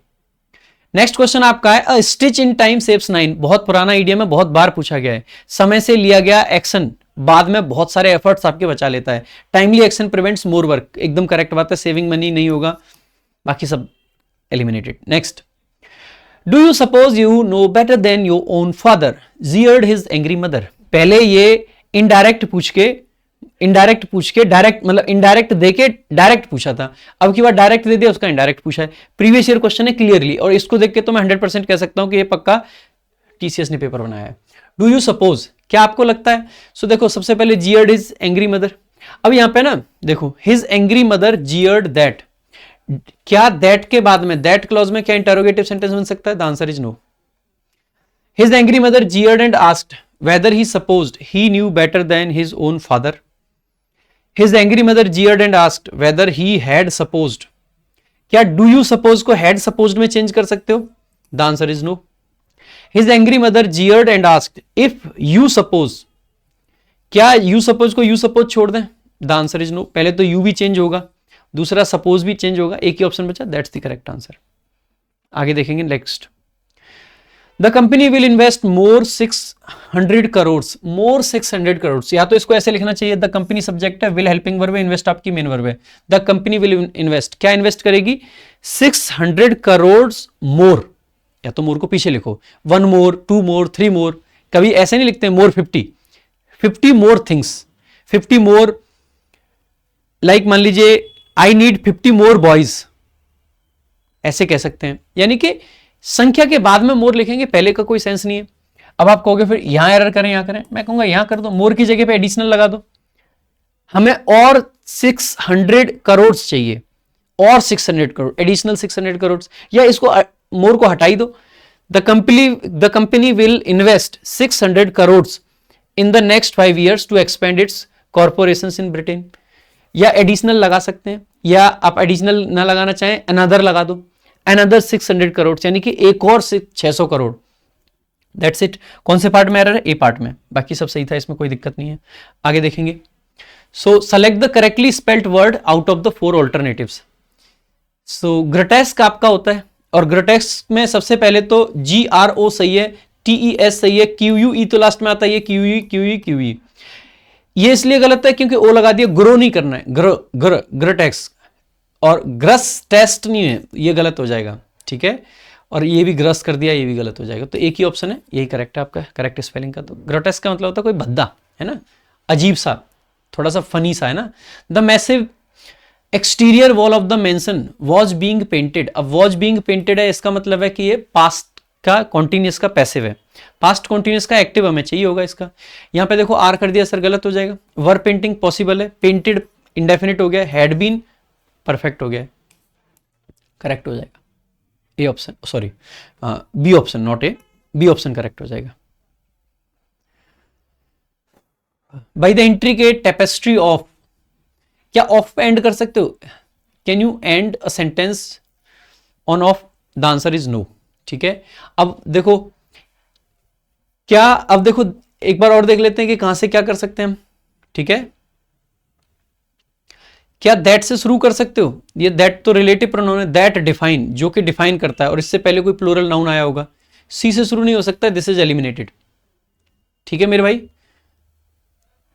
नेक्स्ट क्वेश्चन आपका है, अ स्टिच इन टाइम सेव्स 9। बहुत पुराना इडियम है, बहुत बार पूछा गया है। समय से लिया गया एक्शन बाद में बहुत सारे एफर्ट्स आपके बचा लेता है। Timely action prevents more work, एकदम करेक्ट बात है। सेविंग मनी नहीं होगा, बाकी सब eliminated. Next, do you suppose you know better than your own father jeered his angry mother. पहले ये इनडायरेक्ट पूछ के डायरेक्ट मतलब इनडायरेक्ट देके डायरेक्ट पूछा था, अब की बार डायरेक्ट दे दिया, उसका इनडायरेक्ट पूछा है। प्रीवियस ईयर क्वेश्चन है क्लियरली, और इसको देख के तो मैं 100% कह सकता हूं कि ये पक्का TCS ने पेपर बनाया है। डू यू सपोज, क्या आपको लगता है? सो देखो, सबसे पहले जीयर्ड हिज एंग्री मदर। अब यहां पे ना देखो, हिज एंग्री मदर जीयर्ड दैट, क्या दैट के बाद में, दैट क्लॉज में क्या इंटरोगेटिव सेंटेंस बन सकता है? The answer is no. His angry mother jeered and asked whether he supposed he knew better than his own father. His angry mother jeered and asked whether he had supposed, क्या do you suppose को had supposed में change कर सकते हो? The answer is no. His angry mother jeered and asked if you suppose, क्या you suppose को you suppose छोड़ दें? The answer is no. पहले तो you भी चेंज होगा, दूसरा suppose भी चेंज होगा, एक ही ऑप्शन बचा, that's the correct answer. आगे देखेंगे next. The company will invest more 600 crore, more 600 crore, या तो इसको ऐसे लिखना चाहिए, द कंपनी सब्जेक्ट है, विल हेल्पिंग वर्ब है, इन्वेस्ट आपकी मेन वर्ब है। द कंपनी विल इन्वेस्ट, क्या इन्वेस्ट करेगी? 600 करोड़ मोर, या तो मोर को पीछे लिखो, 1 मोर, 2 मोर, 3 मोर, कभी ऐसे नहीं लिखते मोर 50 मोर थिंग्स, 50 मोर, लाइक मान लीजिए आई नीड 50 मोर बॉयज, ऐसे कह सकते हैं। यानी कि संख्या के बाद में मोर लिखेंगे, पहले का कोई सेंस नहीं है। अब आप कहोगे फिर यहां एरर करें, यहां करें, मैं कहूंगा यहां कर दो, मोर की जगह पे एडिशनल लगा दो। हमें और 600 करोड़ चाहिए, और 600 करोड़, एडिशनल 600 करोड़, या इसको मोर को हटाई दो। The company will invest 600 crore in the next 5 years to expand its corporations in Britain, या एडिशनल लगा सकते हैं, या आप एडिशनल ना लगाना चाहें अनदर लगा दो, अनदर 600 करोड़, यानी कि एक और 600 करोड़। That's it. कौन से पार्ट में एरर है? ए पार्ट में, बाकी सब सही था, इसमें कोई दिक्कत नहीं है। आगे देखेंगे। सो select the correctly spelled word out of the 4 alternatives. So grotesque आपका होता है, और ग्रोटेस्क में सबसे पहले तो GRO सही है, TES सही है, QUE तो लास्ट में आता है, QE। ये इसलिए गलत है क्योंकि ओ लगा दिया, ग्रो नहीं करना है, ग्रोटेस्क, और ग्रस टेस्ट नहीं है, ये गलत हो जाएगा, ठीक है। और ये भी ग्रस कर दिया, ये भी गलत हो जाएगा, तो एक ही ऑप्शन है, यही करेक्ट है आपका, करेक्ट स्पेलिंग का। तो ग्रोटेस्क का मतलब होता है कोई भद्दा, है ना, अजीब सा, थोड़ा सा फनी सा, है ना। The massive exterior wall of the mention was being painted. अब वॉज बीइंग पेंटेड है, इसका मतलब है कि ये पास्ट का कॉन्टिन्यूस का पैसिव है, पास्ट कॉन्टिन्यूस का एक्टिव हमें चाहिए होगा इसका। यहां पे देखो आर कर दिया सर, गलत हो जाएगा। वर पेंटिंग पॉसिबल है, पेंटेड इंडेफिनिट हो गया, हैड बीन परफेक्ट हो गया, करेक्ट हो जाएगा A option, sorry B option, not A, B option correct हो जाएगा। By the intricate tapestry of, क्या ऑफ पे एंड कर सकते हो? Can you end a sentence on of? The answer is no, ठीक है। अब देखो क्या, अब देखो एक बार और देख लेते हैं कि कहां से क्या कर सकते हैं हम, ठीक है। क्या दैट से शुरू कर सकते हो? ये दैट तो रिलेटिव प्रोनाउन है, दैट डिफाइन, जो कि डिफाइन करता है, और इससे पहले कोई प्लूरल नाउन आया होगा। सी से शुरू नहीं हो सकता, दिस इज एलिमिनेटेड, ठीक है मेरे भाई।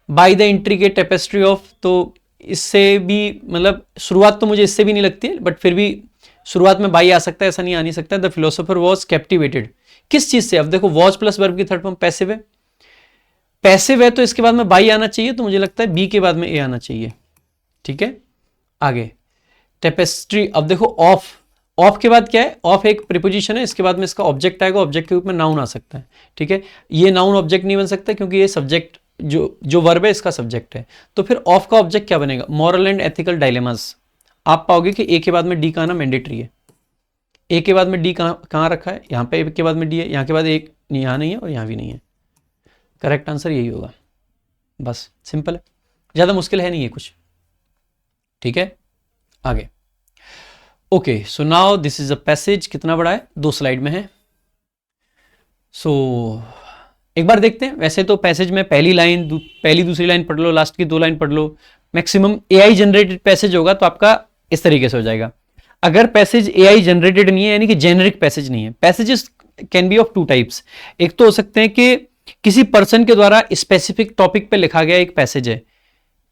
Bye the intricate tapestry of, तो इससे भी मतलब शुरुआत तो मुझे इससे भी नहीं लगती है, बट फिर भी शुरुआत में बाई आ सकता है, ऐसा नहीं आ नहीं सकता। द फिलोसोफर वॉज कैप्टिवेटेड, किस चीज से? अब देखो वॉज प्लस वर्ब की थर्ड फॉर्म पैसिव है, पैसिव है तो इसके बाद में बाई आना चाहिए, तो मुझे लगता है बी के बाद में ए आना चाहिए, ठीक है। आगे टेपेस्ट्री, अब देखो ऑफ, ऑफ के बाद क्या है? ऑफ एक प्रीपोजिशन है, इसके बाद में इसका ऑब्जेक्ट आएगा, ऑब्जेक्ट के रूप में नाउन आ सकता है, ठीक है। ये नाउन ऑब्जेक्ट नहीं बन सकता क्योंकि ये सब्जेक्ट, जो वर्ब है इसका सब्जेक्ट है, तो फिर ऑफ का ऑब्जेक्ट क्या बनेगा? Moral and ethical dilemmas. आप पाओगे कि ए के बाद में डी का आना मैंडेटरी है, ए के बाद में डी कहाँ रखा है? यहाँ पे ए के बाद में डी है, यहाँ के बाद एक यहाँ नहीं है और यहाँ भी नहीं है, करेक्ट आंसर यही होगा, बस सिंपल है, ज़्यादा मुश्किल है नहीं है कुछ, ठीक है। आगे okay, so now this is a passage, कितना बड़ा है? 2 स्लाइड में है, सो एक बार देखते हैं। वैसे तो पैसेज में पहली दूसरी लाइन पढ़ लो, लास्ट की 2 लाइन पढ़ लो। मैक्सिमम एआई जनरेटेड पैसेज होगा तो आपका इस तरीके से हो जाएगा। अगर पैसेज एआई जनरेटेड नहीं है, यानी कि जेनरिक पैसेज नहीं है, passages can be of 2 types. एक तो हो सकते हैं कि किसी पर्सन के द्वारा स्पेसिफिक टॉपिक पे लिखा गया एक पैसेज है,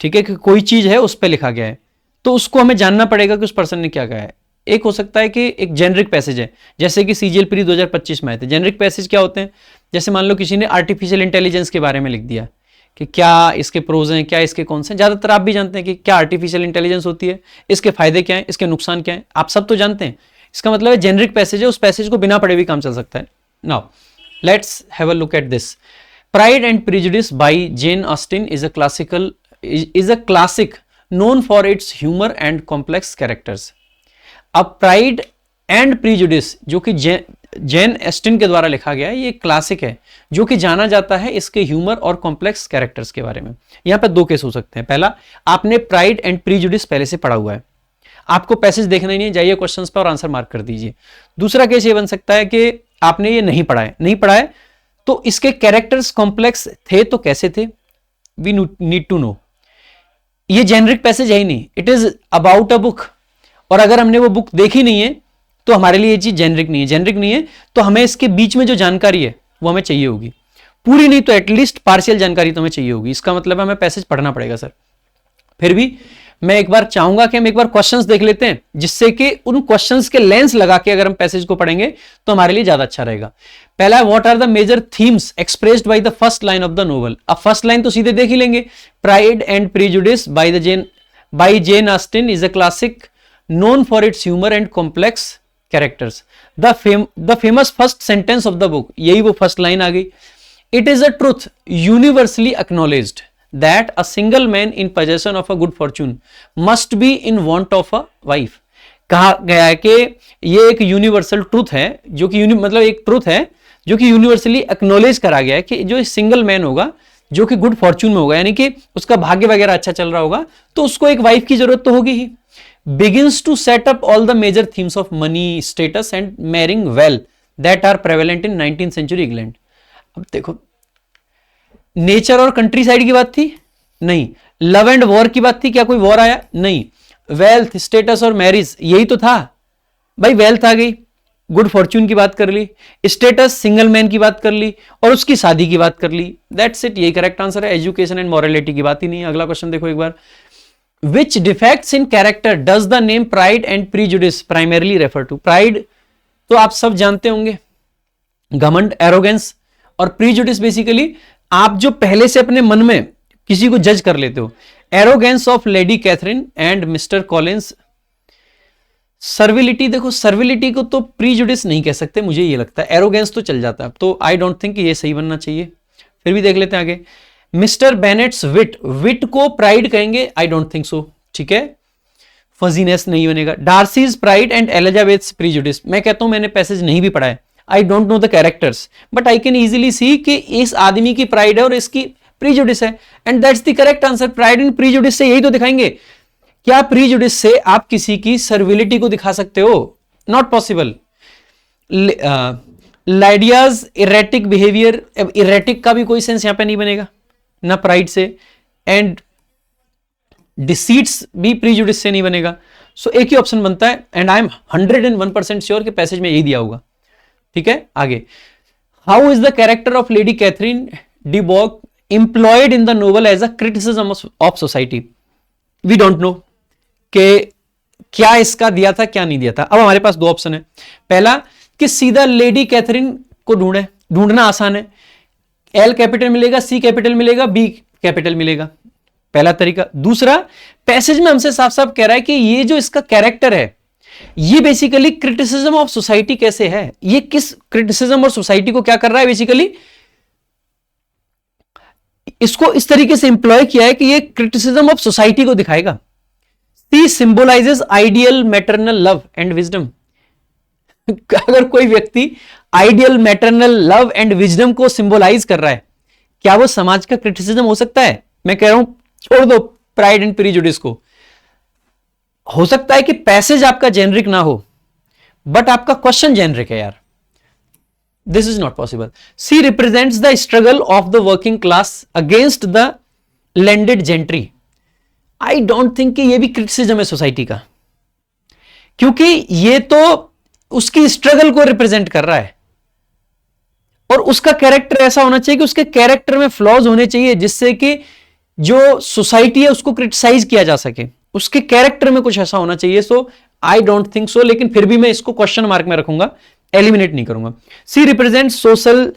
ठीक है, कि कोई चीज है उस पर लिखा गया है, तो उसको हमें जानना पड़ेगा कि उस पर्सन ने क्या कहा है। एक हो सकता है कि एक जेनरिक पैसेज है, जैसे कि सीजीएल प्री 2025 में आए थे। जेनरिक पैसेज क्या होते हैं? जैसे मान लो किसी ने आर्टिफिशियल इंटेलिजेंस के बारे में लिख दिया कि क्या इसके प्रोज हैं, क्या इसके कौन से। ज्यादातर आप भी जानते हैं कि क्या आर्टिफिशियल इंटेलिजेंस होती है, इसके फायदे क्या हैं, इसके नुकसान क्या हैं, आप सब तो जानते हैं। इसका मतलब है जेनरिक पैसेज है, उस पैसेज को बिना पढ़े भी काम चल सकता है। Now let's have a look at this. Pride and Prejudice by Jane Austen is a classic known for its humor and complex characters। अब प्राइड एंड प्रीजुडिस जो कि जेन ऑस्टिन के द्वारा लिखा गया है, ये क्लासिक है जो कि जाना जाता है इसके ह्यूमर और कॉम्प्लेक्स कैरेक्टर्स के बारे में। यहां पर 2 केस हो सकते हैं। पहला, आपने प्राइड एंड प्रीजुडिस पहले से पढ़ा हुआ है, आपको पैसेज देखना ही नहीं, जाइए क्वेश्चंस पर और आंसर मार्क कर दीजिए। दूसरा केस ये बन सकता है कि आपने ये नहीं पढ़ा है तो इसके कैरेक्टर्स कॉम्प्लेक्स थे तो कैसे थे, वी नीड टू नो। ये जेनरिक पैसेज है ही नहीं, it is about a book, और अगर हमने वो बुक देखी नहीं है तो हमारे लिए ये चीज जेनरिक नहीं है तो हमें इसके बीच में जो जानकारी है वो हमें चाहिए होगी, पूरी नहीं तो एटलीस्ट पार्शियल जानकारी तो हमें चाहिए होगी। इसका मतलब हमें पैसेज पढ़ना पड़ेगा सर। फिर भी मैं एक बार चाहूंगा कि हम एक बार क्वेश्चंस देख लेते हैं, जिससे कि उन क्वेश्चंस के लेंस लगा के अगर हम पैसेज को पढ़ेंगे तो हमारे लिए ज्यादा अच्छा रहेगा। पहला है, what are the major themes expressed by the first line of the novel. अब फर्स्ट लाइन तो सीधे देख ही लेंगे, Pride and Prejudice by Jane Austen is a classic known for its humor and complex characters। The famous first sentence of the book, यही वो first line आ गई। It is a truth universally acknowledged that a single man in possession of a good fortune must be in want of a wife। कहा गया है कि ये एक universal truth है, जो कि मतलब एक ट्रूथ है जो कि यूनिवर्सली एक्नॉलेज करा गया है कि जो सिंगल मैन होगा जो कि गुड फॉर्च्यून में होगा, यानी कि उसका भाग्य वगैरह अच्छा चल रहा होगा, तो उसको एक वाइफ की जरूरत तो होगी ही। begins to set up all the major themes of money, status and marrying well that are prevalent in 19th century England। अब देखो, नेचर और कंट्री साइड की बात थी नहीं, लव एंड वॉर की बात थी, क्या कोई वॉर आया नहीं, वेल्थ, स्टेटस और मैरिज यही तो था भाई। वेल्थ आ गई, गुड फॉर्च्यून की बात कर ली, स्टेटस सिंगल मैन की बात कर ली और उसकी शादी की बात कर ली, दैट्स इट, यही करेक्ट आंसर है। एजुकेशन एंड मॉरलिटी की बात ही नहीं। अगला क्वेश्चन देखो एक बार, Which defects in character does the name pride and prejudice primarily refer to? Pride तो आप सब जानते होंगे, घमंड, एरोगेंस, और प्रीजुडिस बेसिकली आप जो पहले से अपने मन में किसी को जज कर लेते हो। Arrogance of lady Catherine and Mr Collins. Servility, देखो सर्विलिटी को तो प्रीजुडिस नहीं कह सकते, मुझे ये लगता है एरोगेंस तो चल जाता है, तो आई डोंट थिंक ये सही बनना चाहिए। फिर भी देख लेते हैं आगे। मिस्टर बेनेट्स विट को प्राइड कहेंगे, आई डोंट थिंक सो, ठीक है, फजीनेस नहीं बनेगा। Darcy's pride and Elizabeth's prejudice, मैं कहता हूं मैंने पैसेज नहीं भी पढ़ा है, I don't know the characters, but I can easily सी कि इस आदमी की प्राइड है और इसकी प्रीजुडिस है, and that's the correct answer. Pride and prejudice से यही तो दिखाएंगे। क्या प्रीजुडिस से आप किसी की सर्विलिटी को दिखा सकते हो? Not possible. Lydia's erratic behaviour, erratic का भी कोई सेंस यहां पे नहीं बनेगा ना प्राइड से, एंड डिसीट्स भी प्रीजुडिस से नहीं बनेगा। सो एक ही ऑप्शन बनता है, एंड आई एम 101% श्योर कि पैसेज में यही दिया होगा, ठीक है। आगे, how is the character of lady Catherine de Bourgh employed in the novel as a criticism of society? We don't know कि क्या इसका दिया था क्या नहीं दिया था। अब हमारे पास 2 ऑप्शन है। पहला कि सीधा लेडी कैथरीन को ढूंढना आसान है, एल कैपिटल मिलेगा, सी कैपिटल मिलेगा, बी कैपिटल मिलेगा, पहला तरीका। दूसरा, पैसेज में हमसे साफ साफ कह रहा है कि ये जो इसका कैरेक्टर है ये बेसिकली क्रिटिसिज्म ऑफ सोसाइटी कैसे है, ये किस क्रिटिसिज्म और सोसाइटी को क्या कर रहा है, बेसिकली इसको इस तरीके से इंप्लॉय किया है कि ये क्रिटिसिज्म ऑफ सोसाइटी को दिखाएगा। She symbolises ideal maternal love and wisdom. अगर कोई व्यक्ति ideal maternal love and wisdom को सिंबलाइज कर रहा है, क्या वो समाज का क्रिटिसिज्म हो सकता है? मैं कह रहा हूं छोड़ दो प्राइड एंड प्रीजुडिस को। हो सकता है कि पैसेज आपका जेनरिक ना हो, बट आपका क्वेश्चन जेनरिक है यार। This is not possible. She represents the struggle of the working class against the landed gentry. I don't think कि ये भी क्रिटिसिज्म है सोसाइटी का, क्योंकि ये तो उसकी स्ट्रगल को रिप्रेजेंट कर रहा है और उसका कैरेक्टर ऐसा होना चाहिए कि उसके कैरेक्टर में फ्लॉज होने चाहिए जिससे कि जो सोसाइटी है उसको क्रिटिसाइज किया जा सके, उसके कैरेक्टर में कुछ ऐसा होना चाहिए। सो आई डोंट थिंक सो, लेकिन फिर भी मैं इसको क्वेश्चन मार्क में रखूंगा, एलिमिनेट नहीं करूंगा। She represent social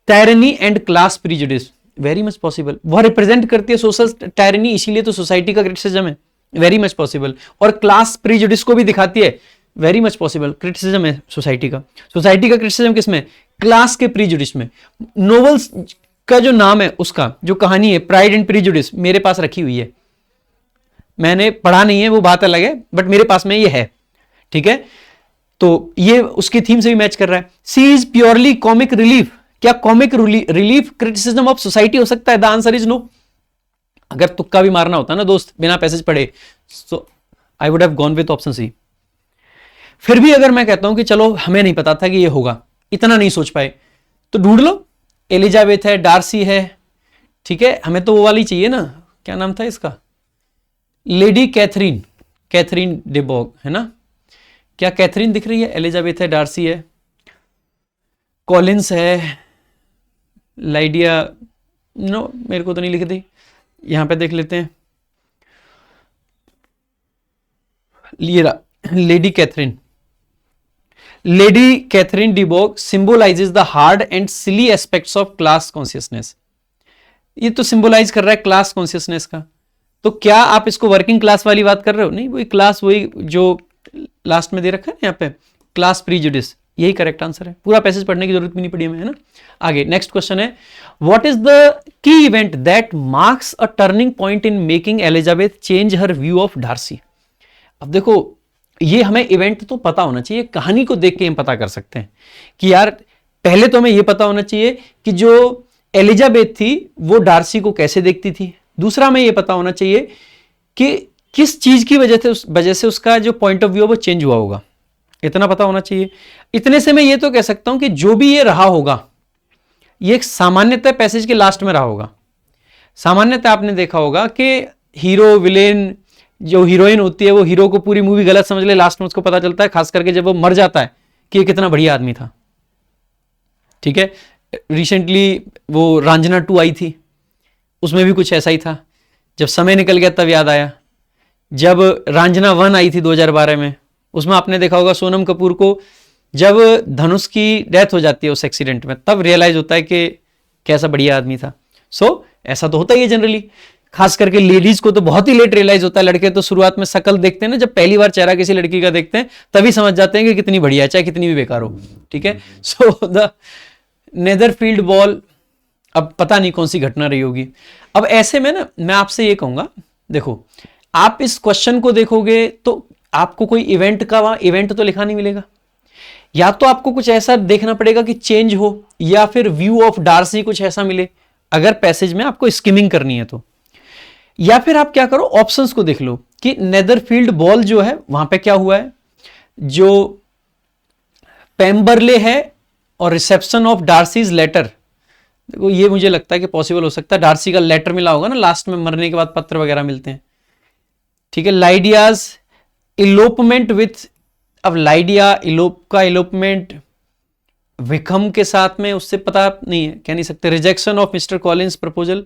tyranny and class prejudice. Very much possible, वह रिप्रेजेंट करती है सोशल टायरनी, इसीलिए तो सोसाइटी का क्रिटिसिज्म है। Very much possible. और क्लास प्रीजुडिस को भी दिखाती है। वेरी मच पॉसिबल, क्रिटिसिज्म है सोसाइटी का। सोसाइटी का क्रिटिसिज्म किसमें? क्लास के प्रीजुडिस में। नोवेल्स का जो नाम है, उसका जो कहानी है प्राइड एंड प्रीजुडिस, मेरे पास रखी हुई है, मैंने पढ़ा नहीं है वो बात अलग है, बट मेरे पास में ये है, ठीक है। तो ये उसकी थीम से भी मैच कर रहा है। She is purely comic relief. क्या comic relief criticism of society हो सकता है? The answer is no. अगर तुक्का भी मारना होता ना दोस्त बिना पैसेज पढ़े, so I would have gone with option C. फिर भी अगर मैं कहता हूं कि चलो हमें नहीं पता था कि ये होगा, इतना नहीं सोच पाए, तो ढूंढ लो। एलिजाबेथ है, डार्सी है, ठीक है, हमें तो वो वाली चाहिए ना, क्या नाम था इसका, लेडी कैथरीन, कैथरीन डिबॉग है ना। क्या कैथरीन दिख रही है? एलिजाबेथ है, डार्सी है, कॉलिंस है, लाइडिया, नो मेरे को तो नहीं लिख दी, यहां पे देख लेते हैं। Lady Catherine, Lady Catherine de Bourgh symbolises the hard and silly aspects of class consciousness. ये तो सिंबलाइज कर रहा है क्लास कॉन्शियसनेस का। तो क्या आप इसको वर्किंग क्लास वाली बात कर रहे हो? नहीं, वही क्लास, वही जो लास्ट में दे रखा है यहाँ पे, क्लास प्रीजुडिस, यही करेक्ट आंसर है। पूरा पैसेज पढ़ने की जरूरत भी नहीं पड़ी हमें, है ना। आगे नेक्स्ट क्वेश्चन है, what is the key event that marks a turning point in making Elizabeth change her view of Darcy. अब देखो, ये हमें इवेंट तो पता होना चाहिए, कहानी को देख के हम पता कर सकते हैं कि यार पहले तो हमें यह पता होना चाहिए कि जो एलिजाबेथ थी वो डार्सी को कैसे देखती थी। दूसरा हमें यह पता होना चाहिए कि किस चीज की वजह से उसका जो पॉइंट ऑफ व्यू वो चेंज हुआ होगा, इतना पता होना चाहिए। इतने से मैं ये तो कह सकता हूं कि जो भी ये रहा होगा, ये एक सामान्यतः पैसेज के लास्ट में रहा होगा। सामान्यतः आपने देखा होगा कि हीरो विलेन, जो हीरोइन होती है वो हीरो को पूरी मूवी गलत समझ ले, लास्ट में उसको पता चलता है, खास करके जब वो मर जाता है, कि ये कितना बढ़िया आदमी था, ठीक है। रिसेंटली वो रांझना 2 आई थी, उसमें भी कुछ ऐसा ही था। जब समय निकल गया तब याद आया। जब रांझना 1 आई थी 2012 में, उसमें आपने देखा होगा सोनम कपूर को जब धनुष की डेथ हो जाती है उस एक्सीडेंट में, तब रियलाइज होता है कि कैसा बढ़िया आदमी था। सो ऐसा तो होता ही है जनरली, खास करके लेडीज को तो बहुत ही लेट रियलाइज होता है। लड़के तो शुरुआत में शक्ल देखते हैं ना, जब पहली बार चेहरा किसी लड़की का देखते हैं तभी समझ जाते हैं कि कितनी बढ़िया है, चाहे कितनी भी बेकार हो, ठीक है। सो द नेदरफील्ड बॉल, अब पता नहीं कौन सी घटना रही होगी। अब ऐसे में ना मैं आपसे ये कहूंगा, देखो आप इस क्वेश्चन को देखोगे तो आपको कोई इवेंट का वहां इवेंट तो लिखा नहीं मिलेगा, या तो आपको कुछ ऐसा देखना पड़ेगा कि चेंज हो, या फिर व्यू ऑफ डार्सी कुछ ऐसा मिले, अगर पैसेज में आपको स्किमिंग करनी है तो। या फिर आप क्या करो, ऑप्शंस को देख लो कि नेदरफील्ड बॉल जो है वहां पे क्या हुआ है, जो पेम्बरले है और रिसेप्शन ऑफ डार्सीज लेटर। देखो ये मुझे लगता है कि पॉसिबल हो सकता है, डार्सी का लेटर मिला होगा ना, लास्ट में मरने के बाद पत्र वगैरह मिलते हैं, ठीक है। लाइडियाज इलोपमेंट विथ, अब लाइडिया का इलोपमेंट विक्रम के साथ में, उससे पता नहीं है, कह नहीं सकते। Rejection of mister Collins proposal,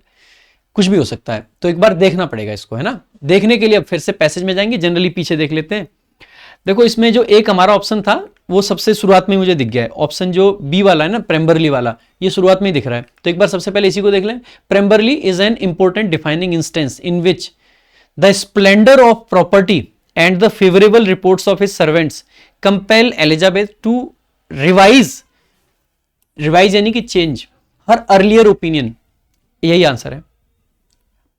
कुछ भी हो सकता है, तो एक बार देखना पड़ेगा इसको, है ना। देखने के लिए अब फिर से पैसेज में जाएंगे, जनरली पीछे देख लेते हैं। देखो इसमें जो एक हमारा ऑप्शन था वो सबसे शुरुआत में मुझे दिख गया है, ऑप्शन जो बी वाला है ना, प्रेम्बरली वाला, ये शुरुआत में ही दिख रहा है। तो एक बार सबसे पहले इसी को देख लें। Pemberley is an important defining instance in which the splendour of property and the favourable reports of his servants compel Elizabeth to revise यानी कि चेंज हर अर्लियर ओपिनियन। यही आंसर है,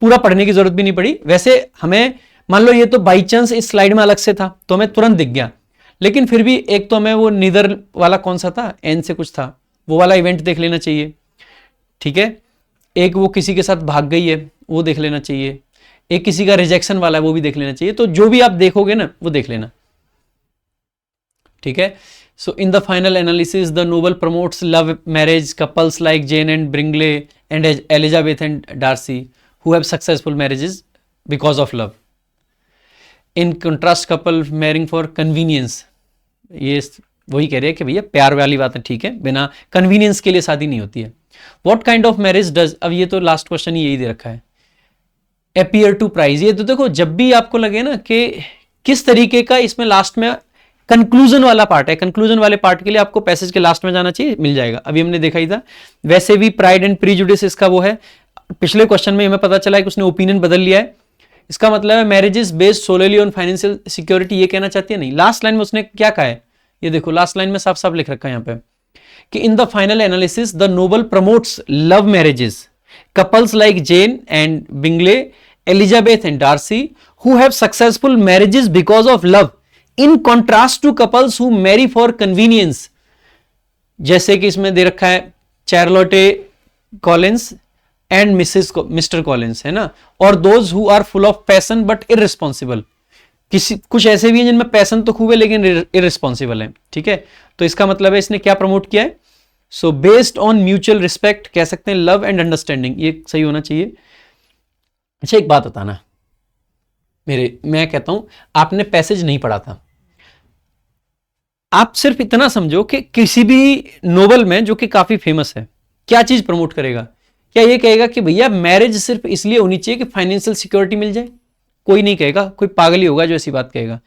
पूरा पढ़ने की जरूरत भी नहीं पड़ी। वैसे हमें मान लो ये तो बाई चांस इस स्लाइड में अलग से था तो हमें तुरंत दिख गया, लेकिन फिर भी एक तो हमें वो निदर वाला कौन सा था, एन से कुछ था, वो वाला इवेंट देख लेना चाहिए, ठीक है। एक वो किसी के साथ भाग गई है वो देख लेना चाहिए, एक किसी का रिजेक्शन वाला है वो भी देख लेना चाहिए। तो जो भी आप देखोगे ना वो देख लेना, ठीक है। So in the final analysis, the novel promotes love marriage couples like Jane and Bingley and Elizabeth and Darcy who have successful marriages because of love. In contrast, couple marrying for convenience, ये वही कह रहे हैं कि भैया प्यार वाली बात है, ठीक है, बिना कन्वीनियंस के लिए शादी नहीं होती है. What kind of marriage does, अब ये तो लास्ट क्वेश्चन ही यही दे रखा है, appear to prize. ये तो देखो जब भी आपको लगे ना कि किस तरीके का, इसमें लास्ट में कंक्लूजन वाला पार्ट है, कंक्लूजन वाले पार्ट के लिए आपको पैसेज के लास्ट में जाना चाहिए, मिल जाएगा. अभी हमने देखा ही था. वैसे भी प्राइड एंड प्रीजुडिस इसका वो है, पिछले क्वेश्चन में हमें पता चला है कि उसने ओपिनियन बदल लिया है. इसका मतलब है marriage is based solely on financial security, ये कहना चाहती है नहीं. लास्ट लाइन में उसने क्या कहा है, ये देखो लास्ट लाइन में साफ साफ लिख रखा है यहाँ पे कि in the final analysis the novel promotes love marriages couples like Jane and Bingley, Elizabeth and Darcy who have successful marriages because of love in contrast to couples who marry for convenience. जैसे कि इसमें दे रखा है Charlotte Collins and Mr Collins, है ना, और those who are full of passion but irresponsible. कुछ ऐसे भी हैं जिनमें पैशन तो खूब है लेकिन इररिस्पॉन्सिबल है, ठीक है. तो इसका मतलब है इसने क्या प्रमोट किया है, so based on mutual respect, कह सकते हैं लव एंड अंडरस्टैंडिंग, ये सही होना चाहिए. अच्छा एक बात बताना, मैं कहता हूं आपने पैसेज नहीं पढ़ा था, आप सिर्फ इतना समझो कि किसी भी नोवेल में जो कि काफी फेमस है, क्या चीज प्रमोट करेगा, क्या ये कहेगा कि भैया मैरिज सिर्फ इसलिए होनी चाहिए कि फाइनेंशियल सिक्योरिटी मिल जाए? कोई नहीं कहेगा, कोई पागल ही होगा जो ऐसी बात कहेगा.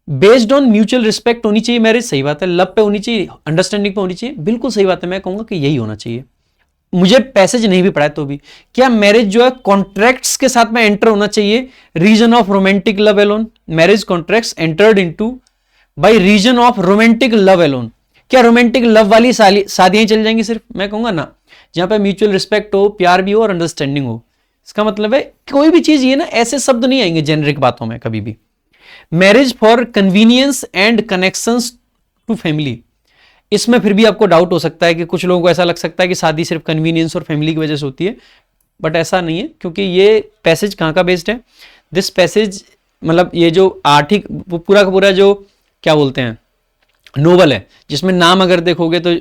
बेस्ड ऑन म्यूचुअल रिस्पेक्ट होनी चाहिए मैरिज, सही बात है. लव पे होनी चाहिए, अंडरस्टैंडिंग पे होनी चाहिए, बिल्कुल सही बात है. मैं कहूंगा कि यही होना चाहिए. मुझे पैसेज नहीं भी पढ़ा है तो भी, क्या मैरिज जो है कॉन्ट्रैक्ट्स के साथ में एंटर होना चाहिए, reason of romantic love alone, marriage contracts entered into by reason of romantic love alone. क्या रोमांटिक लव वाली शादियां चल जाएंगी सिर्फ? मैं कहूंगा ना, जहां पे म्यूचुअल रिस्पेक्ट हो, प्यार भी हो और अंडरस्टैंडिंग हो. इसका मतलब है कोई भी चीज, ये ना ऐसे शब्द नहीं आएंगे जेनरिक बातों में कभी भी. Marriage for convenience and connections to family, इसमें फिर भी आपको डाउट हो सकता है कि कुछ लोगों को ऐसा लग सकता है कि शादी सिर्फ कन्वीनियंस और फैमिली की वजह से होती है, बट ऐसा नहीं है, क्योंकि ये पैसेज कहाँ का बेस्ड है. दिस पैसेज मतलब ये जो आर्टिकल पूरा का पूरा जो क्या बोलते हैं नोवेल है, जिसमें नाम अगर देखोगे तो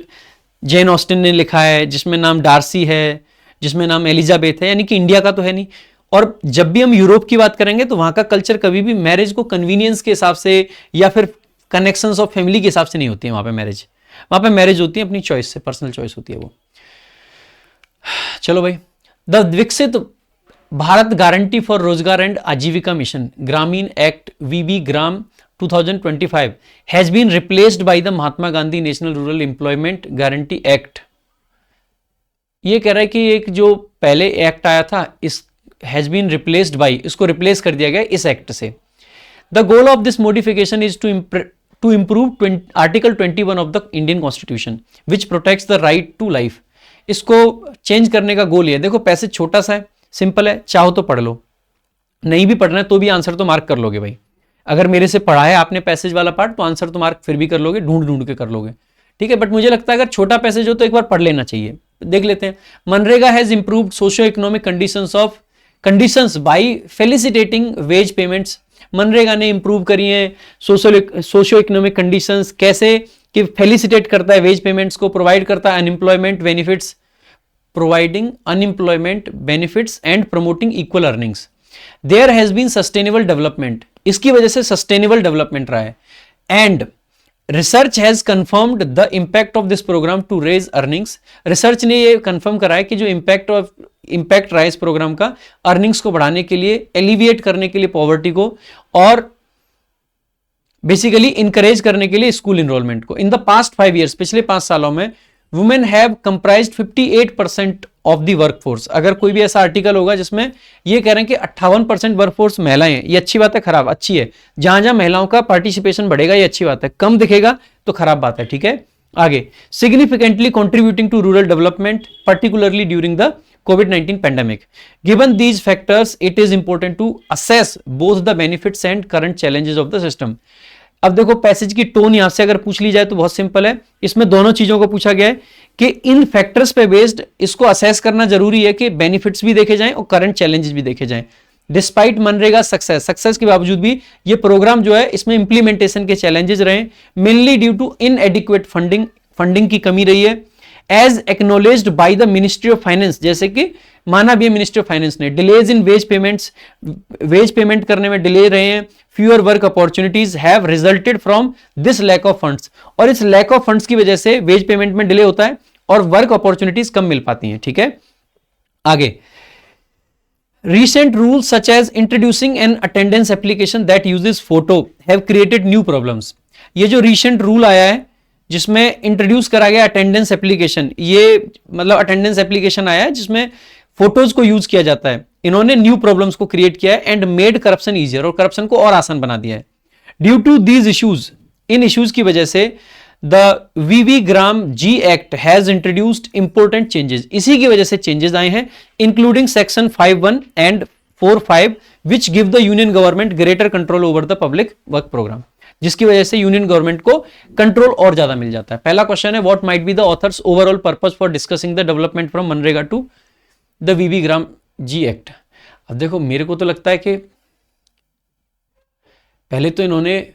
जेन ऑस्टिन ने लिखा है, जिसमें नाम डार्सी है, जिसमें नाम एलिजाबेथ है, यानी कि इंडिया का तो है नहीं. और जब भी हम यूरोप की बात करेंगे तो वहां का कल्चर कभी भी मैरिज को कन्वीनियंस के हिसाब से या फिर कनेक्शंस ऑफ फैमिली के हिसाब से नहीं होती है. वहां पे मैरिज होती है अपनी चॉइस से, पर्सनल चॉइस होती है वो. चलो भाई, the Viksit Bharat guarantee for Rozgar and Ajeevika mission Gramin act VB Gram 2025 has been replaced by the Mahatma Gandhi national rural employment guarantee act. ये कह रहा है कि एक जो पहले एक्ट आया था, इस हैज बीन रिप्लेस्ड बाय, इसको रिप्लेस कर दिया गया इस एक्ट से. The goal of this modification is to improve article 21 of the Indian constitution which protects the right to life. इसको चेंज करने का गोल ये है. देखो पैसेज छोटा सा है, सिंपल है, चाहो तो पढ़ लो, नहीं भी पढ़ना है तो भी आंसर तो मार्क कर लोगे भाई. अगर मेरे से पढ़ा है आपने पैसेज वाला पार्ट तो आंसर तो मार्क फिर भी कर लोगे, ढूंढ के कर लोगे, ठीक है. बट मुझे लगता है अगर छोटा पैसेज हो तो एक बार पढ़ लेना चाहिए. देख लेते हैं. MNREGA has improved socio economic conditions by felicitating wage payments. MNREGA ने इंप्रूव करी है सोशियो इकोनॉमिक कंडीशंस, कैसे कि फेलिसिटेट करता है वेज पेमेंट्स को, प्रोवाइड करता है unemployment benefits, providing unemployment benefits and promoting equal earnings. There has been sustainable development, इसकी वजह से सस्टेनेबल डेवलपमेंट रहा है. And research has confirmed the impact of this programme to raise earnings. Research ने ये कंफर्म करा है कि जो इंपैक्ट रहा है इस प्रोग्राम का अर्निंग्स को बढ़ाने के लिए, एलिविएट करने के लिए पॉवर्टी को, और बेसिकली इंकरेज करने के लिए स्कूल एनरोलमेंट को. इन द पास्ट 5 years, पिछले 5 सालों में women have comprised 58% of the workforce. अगर कोई भी ऐसा आर्टिकल होगा जिसमें ये कह रहे हैं कि 58% वर्कफोर्स महिलाएं हैं, ये अच्छी बात है खराब? अच्छी है. जहां जहां महिलाओं का पार्टिसिपेशन बढ़ेगा ये अच्छी बात है, कम दिखेगा तो खराब बात है, ठीक है. आगे, significantly contributing to rural development particularly during the COVID-19 pandemic. Given these factors, it is important to assess both the benefits and current challenges of the system. अब देखो पैसेज की टोन यहां से अगर पूछ ली जाए तो बहुत सिंपल है. इसमें दोनों चीजों को पूछा गया है कि इन फैक्टर्स पे बेस्ड इसको असेस करना जरूरी है कि बेनिफिट्स भी देखे जाएं और करंट चैलेंजेस भी देखे जाएं. डिस्पाइट मनरेगा सक्सेस के बावजूद भी ये प्रोग्राम जो है इसमें इंप्लीमेंटेशन के चैलेंजेस रहे, mainly due to inadequate funding की कमी रही है, as acknowledged by the ministry of finance, जैसे कि माना भी मिनिस्ट्री ऑफ फाइनेंस ने, डिलेज इन वेज पेमेंट करने में डिले रहे हैं, fewer work opportunities have resulted from this lack of funds, और इस लैक ऑफ फंड्स की वजह से वेज पेमेंट में डिले होता है और वर्क अपॉर्चुनिटीज कम मिल पाती हैं। ठीक है, आगे recent rules such as introducing an attendance application that uses photo have created new problems। ये जो recent rule आया है जिसमें इंट्रोड्यूस करा गया अटेंडेंस एप्लीकेशन, ये मतलब अटेंडेंस एप्लीकेशन आया है जिसमें फोटोज को यूज किया जाता है, इन्होंने न्यू प्रॉब्लम्स को क्रिएट किया है एंड मेड करप्शन इजियर, और करप्शन को और आसान बना दिया है। ड्यू टू दीज इश्यूज, इन इश्यूज की वजह से the VB Gram G act has introduced important changes, इसी की वजह से चेंजेस आए हैं, including section 5(1) and 4(5) which give the union government greater control over the public work programme, जिसकी वजह से यूनियन गवर्नमेंट को कंट्रोल और ज्यादा मिल जाता है। पहला क्वेश्चन है, what might be the author's overall purpose for discussing the development from MNREGA to the VB Gram G act. अब देखो, मेरे को तो लगता है कि पहले तो इन्होंने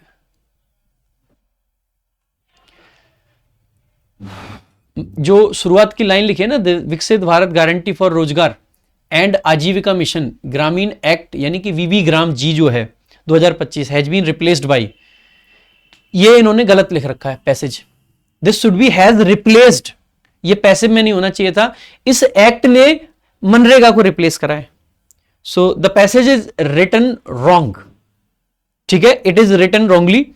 जो शुरुआत की लाइन लिखी है ना, विकसित Bharat guarantee for Rozgar and Ajeevika mission Gramin act, यानी कि वीवी ग्राम जी जो है 2025 हैज बीन रिप्लेस्ड बाय, ये इन्होंने गलत लिख रखा है passage, this should be has replaced, ये पैसेज में नहीं होना चाहिए था, इस एक्ट ने मनरेगा को रिप्लेस करा है। So the passage is written wrong, ठीक है, it is written wrongly,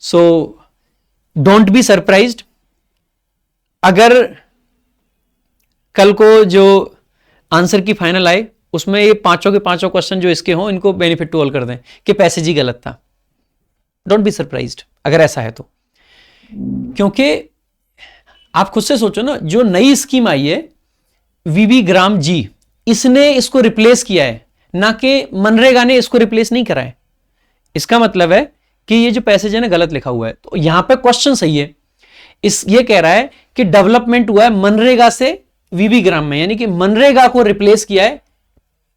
so don't be surprised अगर कल को जो आंसर की फाइनल आए उसमें ये पांचों के पांचों क्वेश्चन जो इसके हों इनको बेनिफिट टू ऑल कर दें कि पैसेज ही गलत था। डोंट बी सरप्राइज्ड अगर ऐसा है तो, क्योंकि आप खुद से सोचो ना, जो नई स्कीम आई है वीवी ग्राम जी, इसने इसको रिप्लेस किया है, ना कि मनरेगा ने इसको रिप्लेस नहीं करा है। इसका मतलब है कि ये जो पैसेज है ना गलत लिखा हुआ है। तो यहां पे क्वेश्चन सही है, ये कह रहा है कि डेवलपमेंट हुआ है मनरेगा से वीवी ग्राम में, यानी कि मनरेगा को रिप्लेस किया है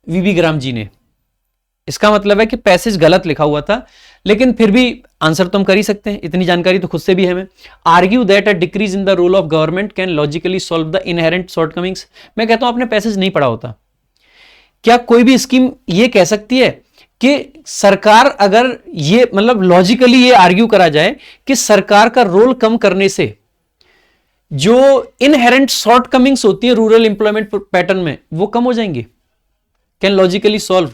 वीवी ग्राम जी ने। इसका मतलब है कि पैसेज गलत लिखा हुआ था, लेकिन फिर भी आंसर तो हम कर ही सकते हैं, इतनी जानकारी तो खुद से भी है हमें। Argue that a decrease in the role of government can logically solve the inherent shortcomings. मैं कहता हूं आपने पैसेज नहीं पढ़ा होता। क्या कोई भी स्कीम ये कह सकती है कि सरकार, अगर ये मतलब लॉजिकली ये आर्ग्यू करा जाए कि सरकार का रोल कम करने से जो इनहेरेंट शॉर्टकमिंग्स होती है रूरल एम्प्लॉयमेंट पैटर्न में वो कम हो जाएंगी, कैन लॉजिकली सॉल्व।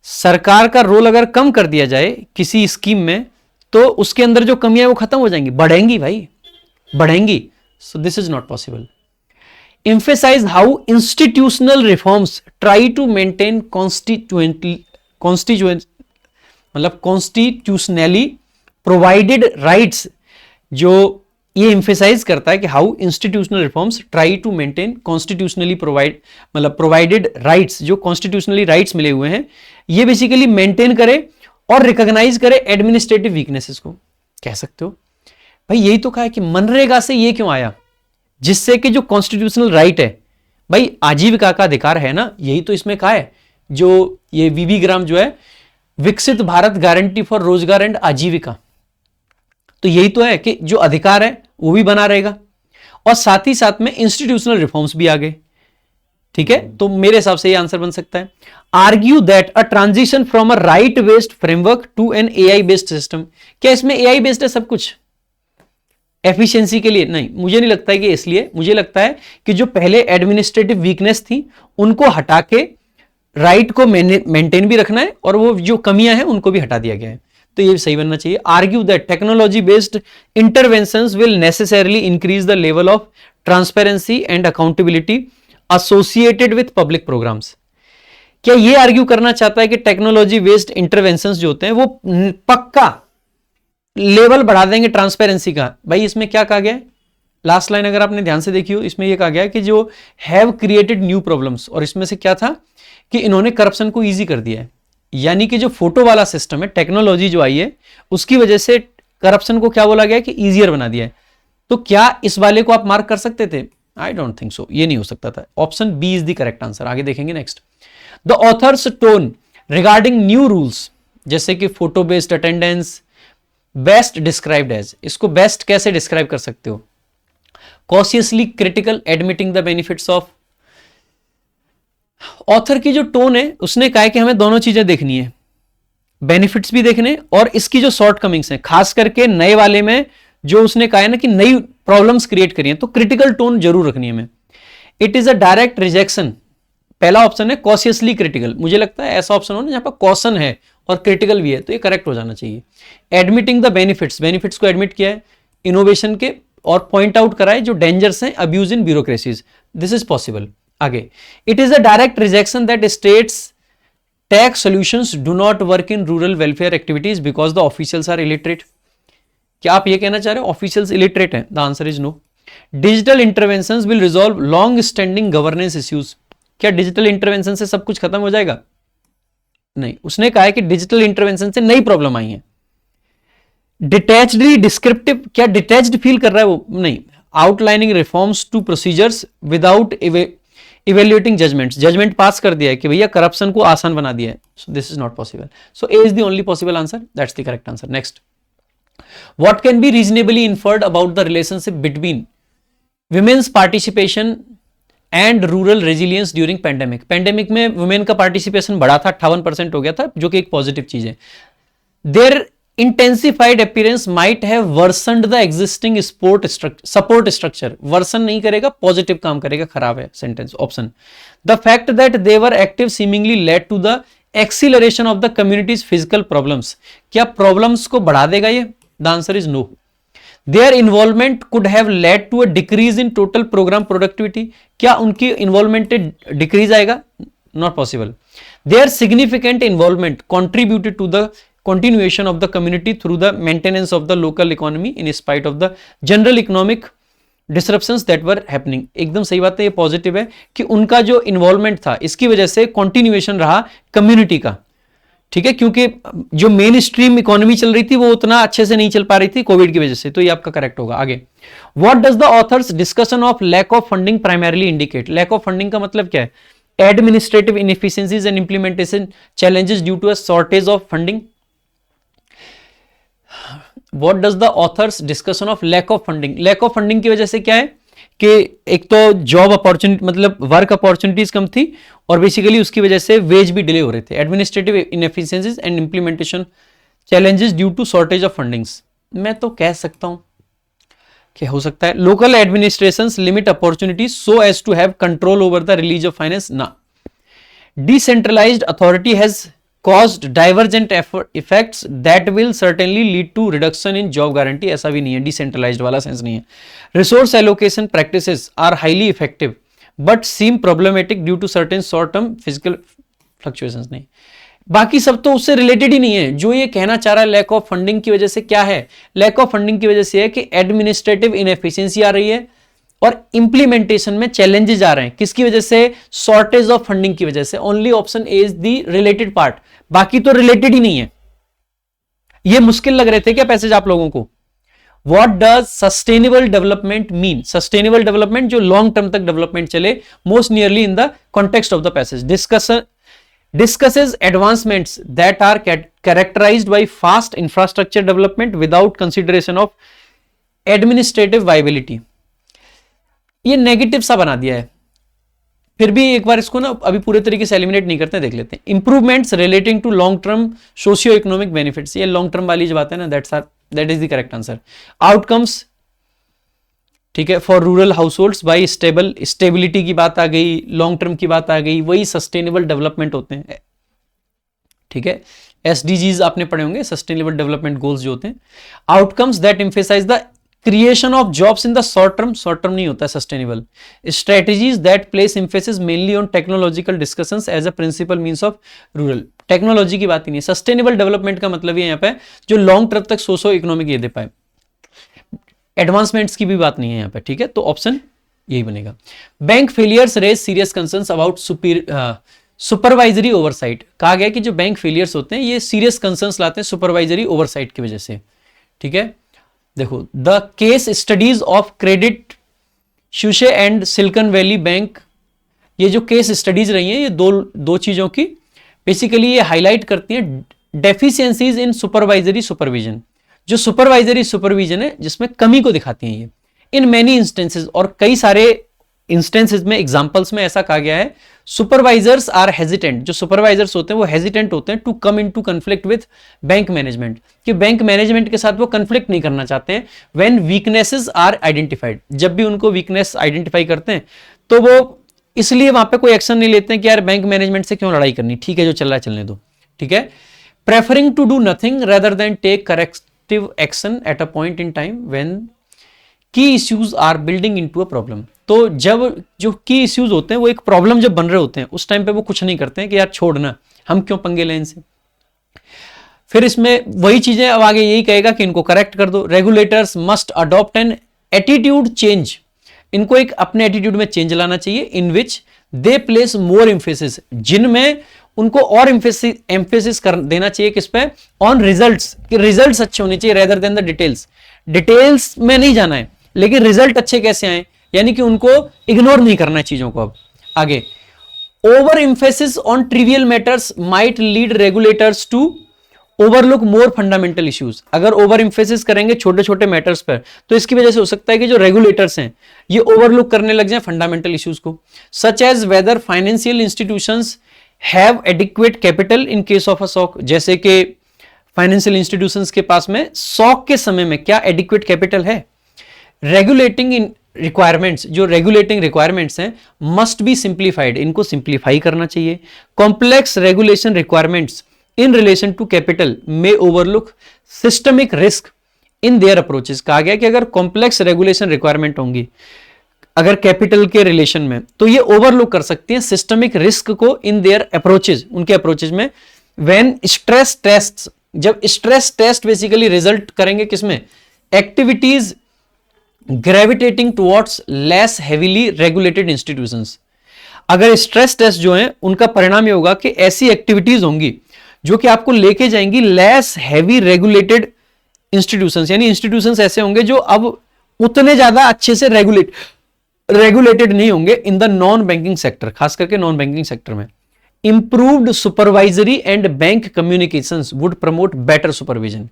सरकार का रोल अगर कम कर दिया जाए किसी स्कीम में तो उसके अंदर जो कमियां वो खत्म हो जाएंगी, बढ़ेंगी भाई, बढ़ेंगी। सो this is not possible. emphasize how institutional reforms try to maintain constitutionally provided rights, जो ये emphasize करता है कि how institutional reforms try to maintain constitutionally provided rights, जो constitutionally rights मिले हुए हैं ये बेसिकली मेंटेन करे और रिकॉग्नाइज करे एडमिनिस्ट्रेटिव वीकनेसेस को। कह सकते हो भाई, यही तो कहा है कि मनरेगा से ये क्यों आया, जिससे कि जो कॉन्स्टिट्यूशनल राइट है भाई, आजीविका का अधिकार है ना, यही तो इसमें कहा है। जो ये वीवी ग्राम जो है विकसित Bharat guarantee for Rozgar and आजीविका, तो यही तो है कि जो अधिकार है वो भी बना रहेगा और साथ ही साथ में इंस्टीट्यूशनल रिफॉर्म्स भी आ गए। ठीक है, तो मेरे हिसाब से ये आंसर बन सकता है। Argue that a transition from a right based framework to an AI based system. क्या इसमें एआई बेस्ड है सब कुछ एफिशिएंसी के लिए? नहीं, मुझे नहीं लगता है कि इसलिए। मुझे लगता है कि जो पहले एडमिनिस्ट्रेटिव वीकनेस थी उनको हटा के राइट को मेंटेन भी रखना है और वो जो कमियां हैं उनको भी हटा दिया गया है, तो ये सही बनना चाहिए। Argue that technology based interventions will necessarily increase the level of transparency and accountability associated with public programmes. क्या ये आर्ग्यू करना चाहता है कि टेक्नोलॉजी बेस्ड इंटरवेंशंस जो होते हैं वो पक्का लेवल बढ़ा देंगे ट्रांसपेरेंसी का? भाई इसमें क्या कहा गया है, लास्ट लाइन अगर आपने ध्यान से देखी हो, इसमें यह कहा गया है कि जो हैव क्रिएटेड न्यू प्रॉब्लम्स, और इसमें से क्या था कि इन्होंने करप्शन को इजी कर दिया है। यानी कि जो फोटो वाला सिस्टम है, टेक्नोलॉजी जो आई है उसकी वजह से करप्शन को क्या बोला गया है कि इजियर बना दिया है। तो क्या इस वाले को आप मार्क कर सकते थे? आई डोंट थिंक सो, ये नहीं हो सकता था। Option B is the correct answer. आगे देखेंगे next. The author's tone regarding new rules, जैसे कि photo based attendance, best described as, इसको बेस्ट कैसे डिस्क्राइब कर सकते हो? Cautiously critical, admitting the benefits of. Author की जो टोन है उसने कहा है कि हमें दोनों चीजें देखनी है, बेनिफिट्स भी देखने और इसकी जो शॉर्टकमिंग्स हैं, खास करके नए वाले में जो उसने कहा है ना कि नई प्रॉब्लम्स क्रिएट करी हैं, तो क्रिटिकल टोन जरूर रखनी है हमें। It is a direct rejection, पहला ऑप्शन है कॉशियसली क्रिटिकल, मुझे लगता है ऐसा ऑप्शन हो ना जहां पर कॉशन है और क्रिटिकल भी है, तो ये करेक्ट हो जाना चाहिए। एडमिटिंग द बेनिफिट्स, बेनिफिट्स को एडमिट किया है इनोवेशन के और पॉइंट आउट कराए जो डेंजर्स हैं abuse in bureaucracies, this is possible. आगे, it is a direct rejection that states tax solutions do not work in rural welfare activities because the officials are illiterate. क्या आप ये कहना चाह रहे हो ऑफिशियल्स इलिटरेट हैं? The answer is no. Digital interventions will resolve long standing governance issues, क्या digital intervention से सब कुछ खत्म हो जाएगा? नहीं, उसने कहा है कि डिजिटल इंटरवेंशन से नई प्रॉब्लम आई है। डिटैच्डली डिस्क्रिप्टिव, क्या डिटैच्ड फील कर रहा है वो? नहीं। Outlining reforms to procedures without evaluating judgements, judgement pass कर दिया है कि भैया करप्शन को आसान बना दिया है, so this is not possible. So A is the only possible answer, that's the correct answer. Next, what can be reasonably inferred about the relationship between women's participation and rural resilience during pandemic. Pandemic में women का participation बढ़ा था, 58% हो गया था, जो कि एक पॉजिटिव चीज है। Their intensified appearance might have worsened the existing support structure, worsen नहीं करेगा, पॉजिटिव काम करेगा, खराब है sentence. Option, the fact that they were active seemingly led to the acceleration of the community's physical problems, क्या problems को बढ़ा देगा ये? The answer is no. Their involvement could have led to a decrease in total program productivity, क्या उनकी involvement decrease आएगा? Not possible. Their significant involvement contributed to the continuation of the community through the maintenance of the local economy in spite of the general economic disruptions that were happening। एकदम सही बात है, ये positive है कि उनका जो इन्वॉल्वमेंट था इसकी वजह से कंटिन्यूएशन रहा कम्युनिटी का, ठीक है, क्योंकि जो मेन स्ट्रीम इकोनॉमी चल रही थी वो उतना अच्छे से नहीं चल पा रही थी कोविड की वजह से, तो ये आपका करेक्ट होगा। आगे, what does the author's discussion of lack of funding primarily indicate? Lack of funding का मतलब क्या है? Administrative inefficiencies and implementation challenges due to a shortage of funding. What does the author's discussion of lack of funding? Lack of funding की वजह से क्या है कि एक तो जॉब अपॉर्चुनिटी मतलब वर्क अपॉर्चुनिटीज कम थी और बेसिकली उसकी वजह से वेज भी डिले हो रहे थे। Administrative inefficiencies and implementation challenges due to shortage of fundings. मैं तो कह सकता हूं कि हो सकता है local administrations limit opportunities so as to have control over the release of finance ना। Decentralised authority has caused divergent effects that will certainly lead to reduction in job guarantee, ऐसा भी नहीं है, डिसेंट्रलाइज्ड वाला सेंस नहीं है। Resource allocation practices are highly effective but seem problematic due to certain short term physical fluctuations. नहीं, बाकी सब तो उससे रिलेटेड ही नहीं है। जो ये कहना चाह रहा है लैक ऑफ फंडिंग की वजह से क्या है, लैक ऑफ फंडिंग की वजह से है कि एडमिनिस्ट्रेटिव इनएफिशिएंसी आ रही है और इंप्लीमेंटेशन में चैलेंजेस आ रहे हैं। किसकी वजह से? शॉर्टेज ऑफ फंडिंग की वजह से। Only option A is the related part, बाकी तो रिलेटेड ही नहीं है। ये मुश्किल लग रहे थे क्या पैसेज आप लोगों को? What does sustainable development mean? Sustainable development जो लॉन्ग टर्म तक डेवलपमेंट चले, most nearly in the context of the passage. discusses advancements that are characterized by fast infrastructure development without consideration of administrative viability। ये negative सा बना दिया है, फिर भी एक बार इसको ना अभी पूरे तरीके से एलिमिनेट नहीं करते, देख लेते हैं। Improvements relating to long term socio economic benefits, ये लॉन्ग टर्म वाली जो बात है ना, that is the correct answer. Outcomes, ठीक है, for rural households by stability की बात आ गई, लॉन्ग टर्म की बात आ गई, वही सस्टेनेबल डेवलपमेंट होते हैं, ठीक है। एसडीजीज आपने पढ़े होंगे, सस्टेनेबल डेवलपमेंट गोल्स जो होते हैं। Outcomes that emphasise the creation of jobs in the short term नहीं होता है sustainable. Strategies that place emphasis mainly on technological discussions as a principal means of rural. Technology की बात ही नहीं है। सस्टेनेबल डेवलपमेंट का मतलब ये यहाँ पे जो लॉन्ग टर्म तक सोशो इकोनॉमिक ये दे पाए, एडवांसमेंट्स की भी बात नहीं है यहाँ पे, ठीक है। तो ऑप्शन यही बनेगा। Bank failures raise serious concerns about supervisory oversight. कहा गया कि जो बैंक फेलियर्स होते हैं ये सीरियस कंसर्न्स लाते हैं सुपरवाइजरी ओवरसाइट की वजह से, ठीक है। देखो, the case studies of credit Suisse and Silicon Valley bank, ये जो केस स्टडीज रही हैं ये दो चीजों की बेसिकली ये हाईलाइट करती हैं, डेफिशिएंसीज इन सुपरवाइजरी सुपरविजन, जो सुपरवाइजरी सुपरविजन है जिसमें कमी को दिखाती हैं ये इन मेनी इंस्टेंसेस, और कई सारे इंस्टेंसेस में एग्जांपल्स में ऐसा कहा गया है सुपरवाइजर्स आर हेजिटेंट, जो सुपरवाइजर्स होते हैं वो हेजिटेंट होते हैं to come into conflict with bank management, कि बैंक मैनेजमेंट के साथ वो कन्फ्लिक्ट नहीं करना चाहते हैं। व्हेन वीकनेसेस आर आइडेंटिफाइड, जब भी उनको वीकनेस आइडेंटिफाई करते हैं तो वो इसलिए वहां पे कोई एक्शन नहीं लेते हैं कि यार बैंक मैनेजमेंट से क्यों लड़ाई करनी, ठीक है जो चल रहा है चलने दो, ठीक है। Preferring to do nothing rather than take corrective action at a point in time when key issues are building into a problem, तो जब जो की इश्यूज होते हैं वो एक प्रॉब्लम जब बन रहे होते हैं उस टाइम पे वो कुछ नहीं करते हैं कि यार छोड़ना, हम क्यों पंगे लें इनसे। फिर इसमें वही चीजें अब आगे यही कहेगा कि इनको करेक्ट कर दो। Regulators must adopt an attitude change, इनको एक अपने एटीट्यूड में चेंज लाना चाहिए इन विच दे प्लेस मोर एम्फेसिस, जिनमें उनको और एम्फेसिस कर देना चाहिए किस पे, ऑन रिजल्ट्स, कि रिजल्ट्स अच्छे होने चाहिए rather than the details. Details में नहीं जाना है लेकिन रिजल्ट अच्छे कैसे आए, यानी कि उनको इग्नोर नहीं करना है चीजों को। अब आगे, overemphasis on trivial matters might lead regulators to overlook more fundamental issues, अगर ओवर एम्फेसिस करेंगे छोटे छोटे मैटर्स पर तो इसकी वजह से हो सकता है कि जो रेगुलेटर्स हैं ये ओवरलुक करने लग जाए फंडामेंटल इश्यूज को, such as whether financial institutions have adequate capital in case of a shock, जैसे कि फाइनेंशियल इंस्टीट्यूशंस के पास में शॉक के समय में क्या एडिक्वेट कैपिटल है। रेगुलेटिंग इन रिक्वायरमेंट्स, जो रेगुलेटिंग रिक्वायरमेंट्स हैं मस्ट बी सिंप्लीफाइड, इनको सिंप्लीफाई करना चाहिए। Complex regulation requirements in relation to capital में overlook systemic risk in their approaches, कहा गया कि अगर कॉम्प्लेक्स रेगुलेशन रिक्वायरमेंट होंगी अगर कैपिटल के रिलेशन में तो ये ओवरलुक कर सकती हैं सिस्टमिक रिस्क को इन देयर अप्रोचेस, उनके अप्रोचेस में। व्हेन स्ट्रेस टेस्ट, जब स्ट्रेस टेस्ट बेसिकली रिजल्ट करेंगे किसमें, activities gravitating towards less heavily regulated institutions, अगर स्ट्रेस टेस्ट जो है उनका परिणाम ये होगा कि ऐसी एक्टिविटीज होंगी जो कि आपको लेके जाएंगी लेस हैवी रेगुलेटेड इंस्टीट्यूशंस, यानी इंस्टीट्यूशंस ऐसे होंगे जो अब उतने ज्यादा अच्छे से रेगुलेटेड नहीं होंगे in the non banking sector, खास करके नॉन बैंकिंग सेक्टर में। Improved supervisory and bank communications would promote better supervision,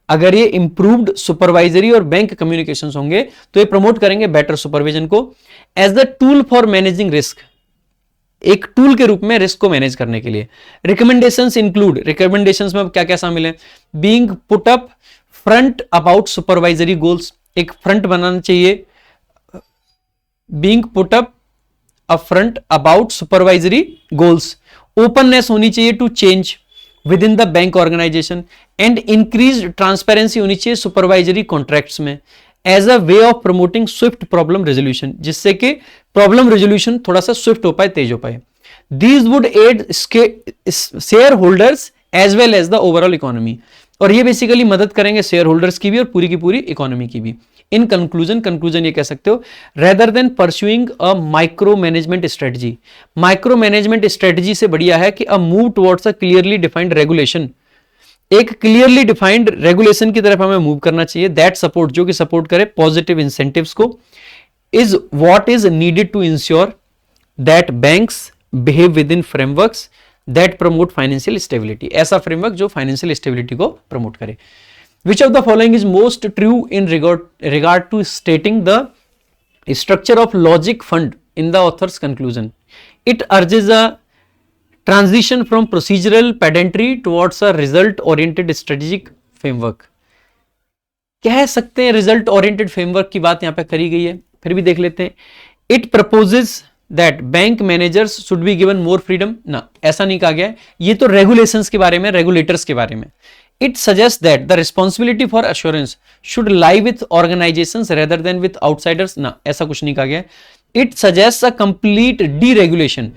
अगर ये इंप्रूव्ड सुपरवाइजरी और बैंक कम्युनिकेशंस होंगे तो ये प्रमोट करेंगे बेटर सुपरविजन को। As the tool for managing risk, एक टूल के रूप में रिस्क को मैनेज करने के लिए। रिकमेंडेशंस इंक्लूड, रिकमेंडेशंस में क्या क्या शामिल है, being put up front about supervisory goals, एक फ्रंट बनाना चाहिए, being put up front about supervisory goals, openness होनी चाहिए to change within the bank organisation and increase transparency होनी चाहिए सुपरवाइजरी कॉन्ट्रैक्ट्स में, as a way of promoting swift problem resolution, जिससे कि प्रॉब्लम रेजोल्यूशन थोड़ा सा स्विफ्ट हो पाए, तेज हो पाए। These would aid shareholders as well as the overall economy, और ये बेसिकली मदद करेंगे शेयर होल्डर्स की भी और पूरी की पूरी इकोनॉमी की भी। इन कंक्लूजन ये कह सकते हो, rather than pursuing a micro management strategy, micro management strategy से बढ़िया है कि a move towards a clearly defined regulation, एक क्लियरली डिफाइंड रेगुलेशन की तरफ हमें मूव करना चाहिए, दैट सपोर्ट, जो कि सपोर्ट करे पॉजिटिव इंसेंटिव्स को, is what is needed to ensure that banks behave within frameworks that promote financial stability, ऐसा फ्रेमवर्क जो फाइनेंशियल स्टेबिलिटी को प्रमोट करे। Which of the following is most true in regard to stating the structure of logic fund in the author's conclusion? It urges a transition from procedural pedantry towards a result-oriented strategic framework. कह सकते हैं result oriented framework की बात यहां पे करी गई है, फिर भी देख लेते हैं। It proposes that bank managers should be given more freedom. ना, ऐसा नहीं कहा गया है, ये तो regulations के बारे में, regulators के बारे में। It suggests that the responsibility for assurance should lie with organizations rather than with outsiders. ना, ऐसा कुछ नहीं कहा गया। It suggests a complete deregulation.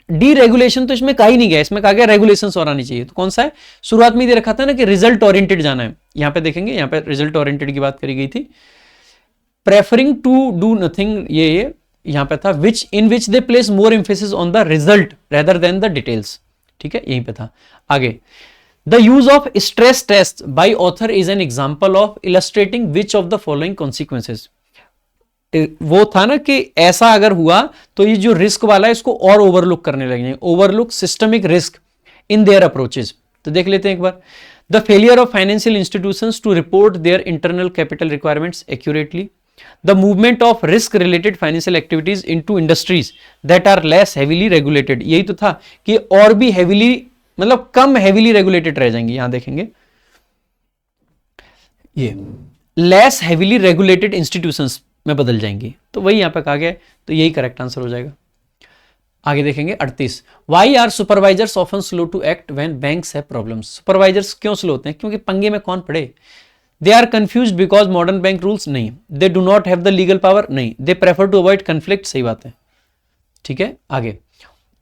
Deregulation तो इसमें कहा ही नहीं गया, इसमें कहा गया regulations और आनी चाहिए। तो कौन सा है, शुरुआत में दे रखा था ना कि रिजल्ट ओरिएंटेड जाना है, यहां पे देखेंगे, यहां पे रिजल्ट ओरिएंटेड की बात करी गई थी। Preferring to do nothing, ये यहां पे था, in which they place more emphasis on the result rather than the details। ठीक है, यहीं पे था। आगे, The use of stress tests by author is an example of illustrating which of the following consequences. वो था ना कि ऐसा अगर हुआ तो ये जो रिस्क वाला है इसको और ओवरलुक करने लगेंगे, overlook systemic risk in their approaches. तो देख लेते हैं एक बार। The failure of financial institutions to report their internal capital requirements accurately, the movement of risk related financial activities into industries that are less heavily regulated. यही तो था कि और भी हेवीली, मतलब कम हेवीली रेगुलेटेड रह जाएंगे। यहां देखेंगे ये लेस हेवीली रेगुलेटेड इंस्टीट्यूशंस में बदल जाएंगी, तो वही यहां पे कहा गया है, तो यही करेक्ट आंसर हो जाएगा। आगे देखेंगे 38, why are supervisors often slow to act when banks have problems. Supervisors क्यों स्लो होते हैं? क्योंकि पंगे में कौन पड़े। They are confused because modern bank rules, नहीं। They do not have the legal power, नहीं। They prefer to avoid conflict, सही बात है। ठीक है, आगे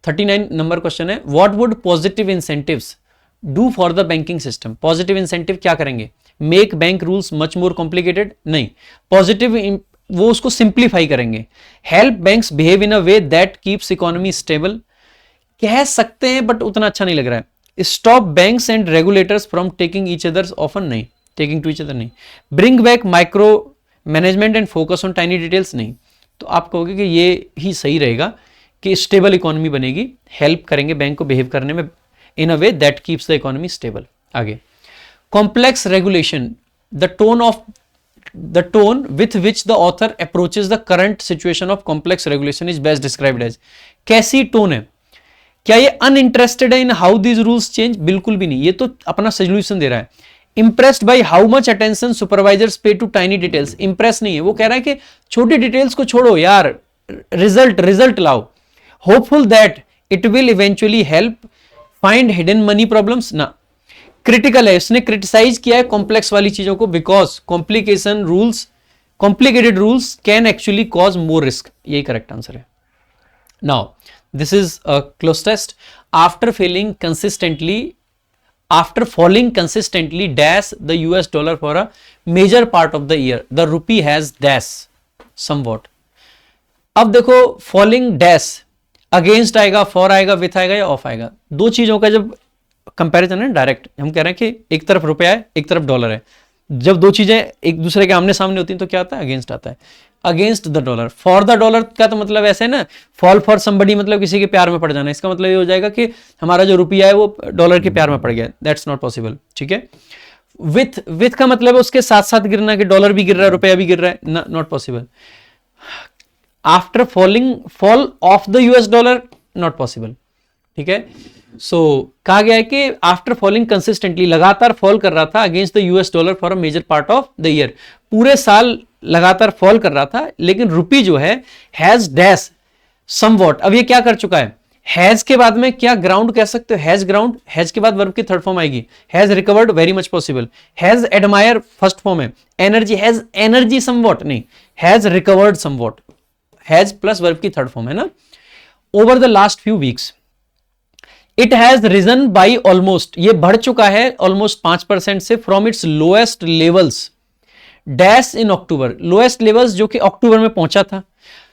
39 नंबर क्वेश्चन है, what would positive incentives do for the banking system. Positive incentive क्या करेंगे? Make bank rules much more complicated, नहीं। पॉजिटिव वो उसको सिंप्लीफाई करेंगे। Help banks behave in a way that keeps economy stable, कह सकते हैं बट उतना अच्छा नहीं लग रहा है। Stop banks and regulators from taking each others often, नहीं। टेकिंग टू ईच अदर, नहीं। Bring back micro management and focus on tiny details, नहीं। तो आप कहोगे कि ये ही सही रहेगा कि स्टेबल इकोनॉमी बनेगी, हेल्प करेंगे बैंक को बिहेव करने में in a way that keeps the economy stable. आगे complex regulation, the tone with which the author approaches the current situation of complex regulation is best described as। कैसी tone है? क्या ये uninterested है in how these rules change? बिल्कुल भी नहीं, ये तो अपना सोल्यूशन दे रहा है। Impressed by how much attention supervisors पे टू टाइनी डिटेल्स, इंप्रेस नहीं है, वो कह रहा है कि छोटी डिटेल्स को छोड़ो यार, रिजल्ट लाओ। Hopeful that it will eventually help find hidden money problems, ना। क्रिटिकल है, इसने क्रिटिसाइज किया है कॉम्प्लेक्स वाली चीजों को, because complicated rules can actually cause more risk, यही करेक्ट आंसर है। Now this is a cloze test. After falling consistently dash the US dollar for a major part of the year, the rupee has dash somewhat। अब देखो falling dash against आएगा, for आएगा, with आएगा या of आएगा। दो चीजों का जब कंपैरिजन है डायरेक्ट, हम कह रहे हैं कि एक तरफ रुपया है एक तरफ डॉलर है, जब दो चीजें एक दूसरे के आमने सामने होती हैं तो क्या आता है? अगेंस्ट आता है। Against the dollar, for the dollar का तो मतलब ऐसे है ना, फॉल फॉर समबडी मतलब किसी के प्यार में पड़ जाना, इसका मतलब ये हो जाएगा कि हमारा जो रुपया है वो डॉलर के प्यार में पड़ गया, दैट्स नॉट पॉसिबल। ठीक है। विथ का मतलब है उसके साथ साथ गिरना, कि डॉलर भी गिर रहा है रुपया भी गिर रहा है, not possible. After fall of the US dollar, not possible. ठीक है। सो कहा गया है कि आफ्टर फॉलिंग कंसिस्टेंटली, लगातार फॉल कर रहा था against the US dollar for a major part of the year, पूरे साल लगातार फॉल कर रहा था, लेकिन रुपी जो है हैज डैश समवॉट। अब ये क्या कर चुका है? हैज के बाद में क्या ग्राउंड कह सकते हो? हैज ग्राउंड, हैज के बाद वर्ब की थर्ड फॉर्म आएगी। Has recovered, very much possible. Has admire first form है। एनर्जी, हैज एनर्जी समवॉट, नहीं, has recovered somewhat. Has plus verb की थर्ड फॉर्म है ना। Over the last few weeks it has risen by almost, ये बढ़ चुका है almost 5% से, from its lowest levels dash in October. Lowest levels जो कि अक्टूबर में पहुंचा था।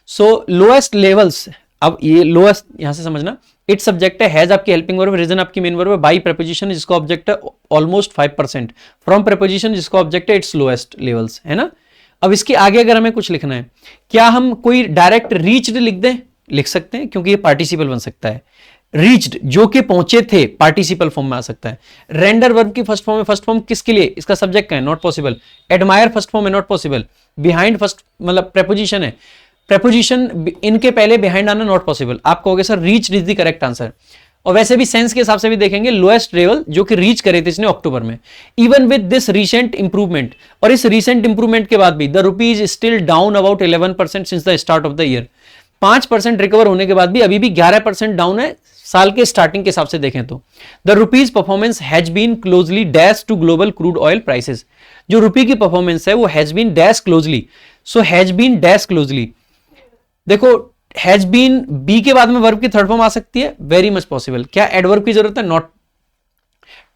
सो लोएस्ट लेवल्स, अब ये लोएस्ट यहां से समझना, इट सब्जेक्ट है, हैज आपकी हेल्पिंग वर्ब, रीजन आपकी मेन वर्ब है, बाई प्रेपोजिशन जिसका ऑब्जेक्ट है ऑलमोस्ट 5%, फ्रॉम प्रेपोजिशन जिसका ऑब्जेक्ट है इट्स लोएस्ट लेवल्स, है ना। अब इसके आगे अगर हमें कुछ लिखना है, क्या हम कोई डायरेक्ट रीच्ड लिख दें? लिख सकते हैं, क्योंकि ये पार्टिसिपल बन सकता है। रीच्ड जो कि पहुंचे थे, पार्टिसिपल फॉर्म में आ सकता है। रेंडर वर्ब की फर्स्ट फॉर्म है, फर्स्ट फॉर्म किसके लिए? इसका सब्जेक्ट का है, not possible. Admire first form है, नॉट पॉसिबल। बिहाइंड फर्स्ट मतलब प्रेपोजिशन है, प्रेपोजिशन इनके पहले बिहाइंड आना नॉट पॉसिबल। आप कहोगे sir reached is the correct answer. और वैसे भी सेंस के हिसाब से भी देखेंगे, लोएस्ट लेवल जो कि रीच करे थे इसने अक्टूबर में। Even with this recent improvement, और इस रीसेंट इंप्रूवमेंट के बाद भी the rupee is still down about 11% since the start of the year. 5% recover होने के बाद भी अभी भी 11% डाउन है साल के स्टार्टिंग के हिसाब से देखें तो। The rupee's performance has been closely dash to global crude oil prices. जो रुपी की परफॉर्मेंस है वो has been dash closely. So has been dash closely, देखो हैज बीन बी के बाद में वर्ब की थर्ड फॉर्म आ सकती है, वेरी मच पॉसिबल। क्या एडवर्ब की जरूरत है? नॉट।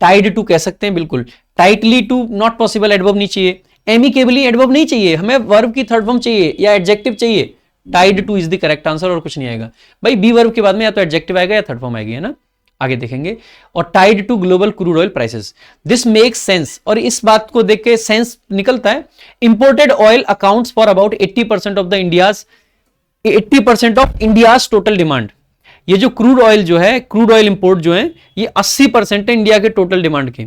टाइड टू कह सकते हैं, बिल्कुल। Tightly to, not possible, adverb नहीं चाहिए। एमिकेबली, एडवर्ब नहीं चाहिए, हमें वर्ब की थर्ड फॉर्म चाहिए या एडजेक्टिव चाहिए। Tied two is the correct answer और कुछ नहीं आएगा भाई। बी वर्ब के बाद में या तो एडजेक्टिव आएगा या थर्ड फॉर्म आएगी, है ना। आगे देखेंगे, और tied to global crude oil prices. This makes sense, और इस बात को देख के सेंस निकलता है। Imported oil accounts for about 80% of the India's 80% of India's total demand. ये जो क्रूड ऑयल जो है, क्रूड ऑयल इंपोर्ट जो है, ये 80% है इंडिया के टोटल डिमांड के।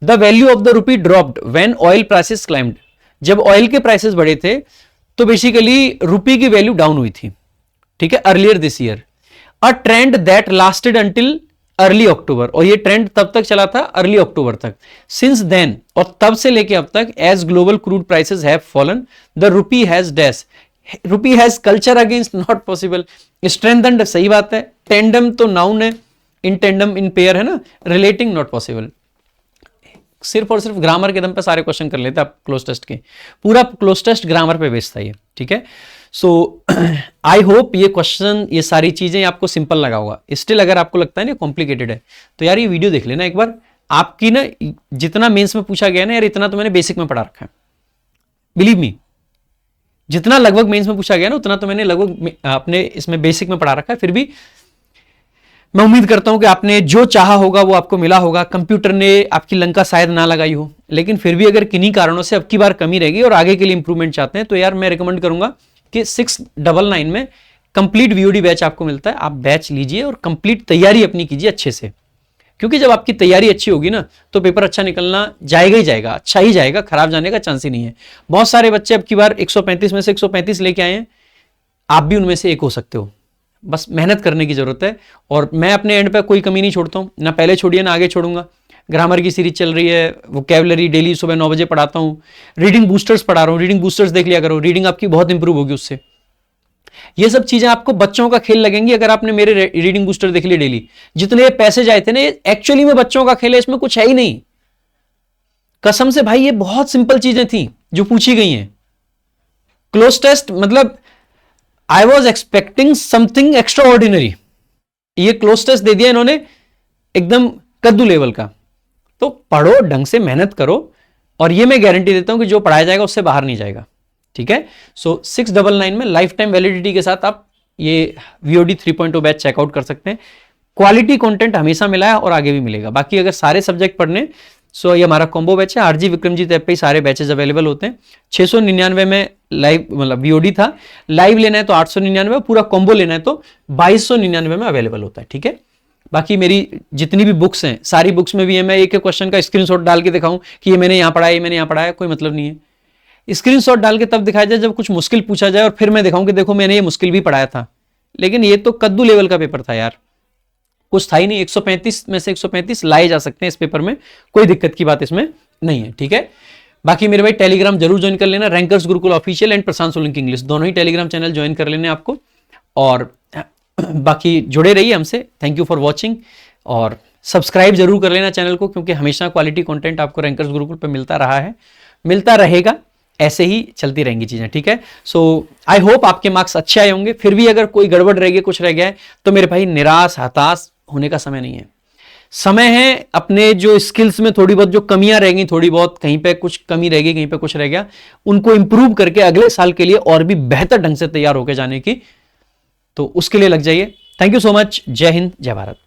The value of the rupee dropped when oil prices climbed. जब ऑयल के प्राइसेस बढ़े थे तो बेसिकली रुपी की वैल्यू डाउन हुई थी, ठीक है, earlier this year. A trend that lasted until early October, और ये ट्रेंड तब तक चला था अर्ली अक्टूबर तक। सिंस देन, और तब से लेके अब तक, as global crude prices have fallen the rupee has dashed, rupee has culture against not possible, strengthened, सही बात है, टेंडम तो नाउन है, इन टेंडम इन पेयर है ना, रिलेटिंग नॉट पॉसिबल। सिर्फ और सिर्फ ग्रामर के दम पे सारे क्वेश्चन कर लेते आप क्लोज टेस्ट के, पूरा क्लोज टेस्ट ग्रामर पे बेस्ड था ये, ठीक है। सो आई होप ये क्वेश्चन, ये सारी चीजें आपको सिंपल लगा होगा। स्टिल अगर आपको लगता है ना कॉम्प्लिकेटेड है तो यार ये वीडियो देख लेना एक बार। आपकी ना जितना मेंस में पूछा गया ना यार, इतना तो मैंने बेसिक में पढ़ा रखा है, बिलीव मी। जितना लगभग मेंस में पूछा गया ना उतना तो मैंने लगभग अपने इसमें बेसिक में पढ़ा रखा है। फिर भी मैं उम्मीद करता हूं कि आपने जो चाहा होगा वो आपको मिला होगा। कंप्यूटर ने आपकी लंका शायद ना लगाई हो, लेकिन फिर भी अगर किन्हीं कारणों से अब की बार कमी रहेगी और आगे के लिए इंप्रूवमेंट चाहते हैं तो यार मैं रिकमेंड करूंगा कि 699 में कंप्लीट वीओडी बैच आपको मिलता है। आप बैच लीजिए और कंप्लीट तैयारी अपनी कीजिए अच्छे से, क्योंकि जब आपकी तैयारी अच्छी होगी ना तो पेपर अच्छा निकलना जाएगा ही जाएगा, अच्छा ही जाएगा, खराब जाने का चांस ही नहीं है। बहुत सारे बच्चे अब की बार 135 में से 135 लेके आए हैं, आप भी उनमें से एक हो सकते हो। बस मेहनत करने की जरूरत है, और मैं अपने एंड पे कोई कमी नहीं छोड़ता हूं, ना पहले छोड़िए ना आगे छोड़ूंगा। ग्रामर की सीरीज चल रही है, वोकैबुलरी डेली सुबह 9 बजे पढ़ाता हूं, रीडिंग बूस्टर्स पढ़ा रहा हूं, रीडिंग बूस्टर्स देख लिया करो, रीडिंग आपकी बहुत इंप्रूव होगी उससे। ये सब चीजें आपको बच्चों का खेल लगेंगी अगर आपने मेरे रीडिंग बूस्टर देख लिए डेली। जितने पैसे जाए थे ना, एक्चुअली में बच्चों का खेल है, इसमें कुछ है ही नहीं, कसम से भाई। ये बहुत सिंपल चीजें थी जो पूछी गई हैं। क्लोज टेस्ट मतलब I was expecting something extra ordinary, ये क्लोज टेस्ट दे दिया इन्होंने एकदम कद्दू लेवल का। तो पढ़ो, ढंग से मेहनत करो, और ये मैं गारंटी देता हूं कि जो पढ़ाया जाएगा उससे बाहर नहीं जाएगा, ठीक है। सो 699 में लाइफ टाइम वैलिडिटी के साथ आप ये VOD 3.0 बैच चेकआउट कर सकते हैं। क्वालिटी कंटेंट हमेशा मिला है और आगे भी मिलेगा। बाकी अगर सारे सब्जेक्ट पढ़ने, सो ये हमारा कॉम्बो बैच है, RG विक्रमजीत ऐप पे ही सारे बैचेस अवेलेबल होते हैं। 699 में लाइव मतलब VOD था, लाइव लेना है तो 899, पूरा कॉम्बो लेना है तो 2299 में अवेलेबल होता है, ठीक है। बाकी मेरी जितनी भी बुक्स हैं, सारी बुक्स में भी है, मैं एक एक क्वेश्चन का स्क्रीनशॉट डाल के दिखाऊं कि ये मैंने यहाँ पढ़ा है, ये मैंने यहाँ पढ़ा है, कोई मतलब नहीं है। स्क्रीनशॉट डाल के तब दिखाया जाए जब कुछ मुश्किल पूछा जाए, और फिर मैं दिखाऊं कि देखो मैंने ये मुश्किल भी पढ़ाया था। लेकिन ये तो कद्दू लेवल का पेपर था यार, कुछ था ही नहीं। 135 में से 135 लाए जा सकते हैं इस पेपर में, कोई दिक्कत की बात इसमें नहीं है, ठीक है। बाकी मेरे भाई टेलीग्राम जरूर ज्वाइन कर लेना, rankers Gurukul official and Prashant Solanki English, दोनों ही टेलीग्राम चैनल ज्वाइन कर लेने आपको। और बाकी जुड़े रहिए हमसे। थैंक यू फॉर वॉचिंग, और सब्सक्राइब जरूर कर लेना चैनल को, क्योंकि हमेशा क्वालिटी कंटेंट आपको रैंकर्स गुरुकुल पे मिलता रहा है, मिलता रहेगा, ऐसे ही चलती रहेंगी चीजें, ठीक है। सो आई होप आपके मार्क्स अच्छे आए होंगे। फिर भी अगर कोई गड़बड़ रह गई, कुछ रह गया है, तो मेरे भाई निराश हताश होने का समय नहीं है। समय है अपने जो स्किल्स में थोड़ी बहुत जो कमियां रह गई, थोड़ी बहुत कहीं पे कुछ कमी रह गई, कहीं पे कुछ रह गया, उनको इंप्रूव करके अगले साल के लिए और भी बेहतर ढंग से तैयार होकर जाने की, तो उसके लिए लग जाइए। Thank you so much. जय हिंद, जय भारत।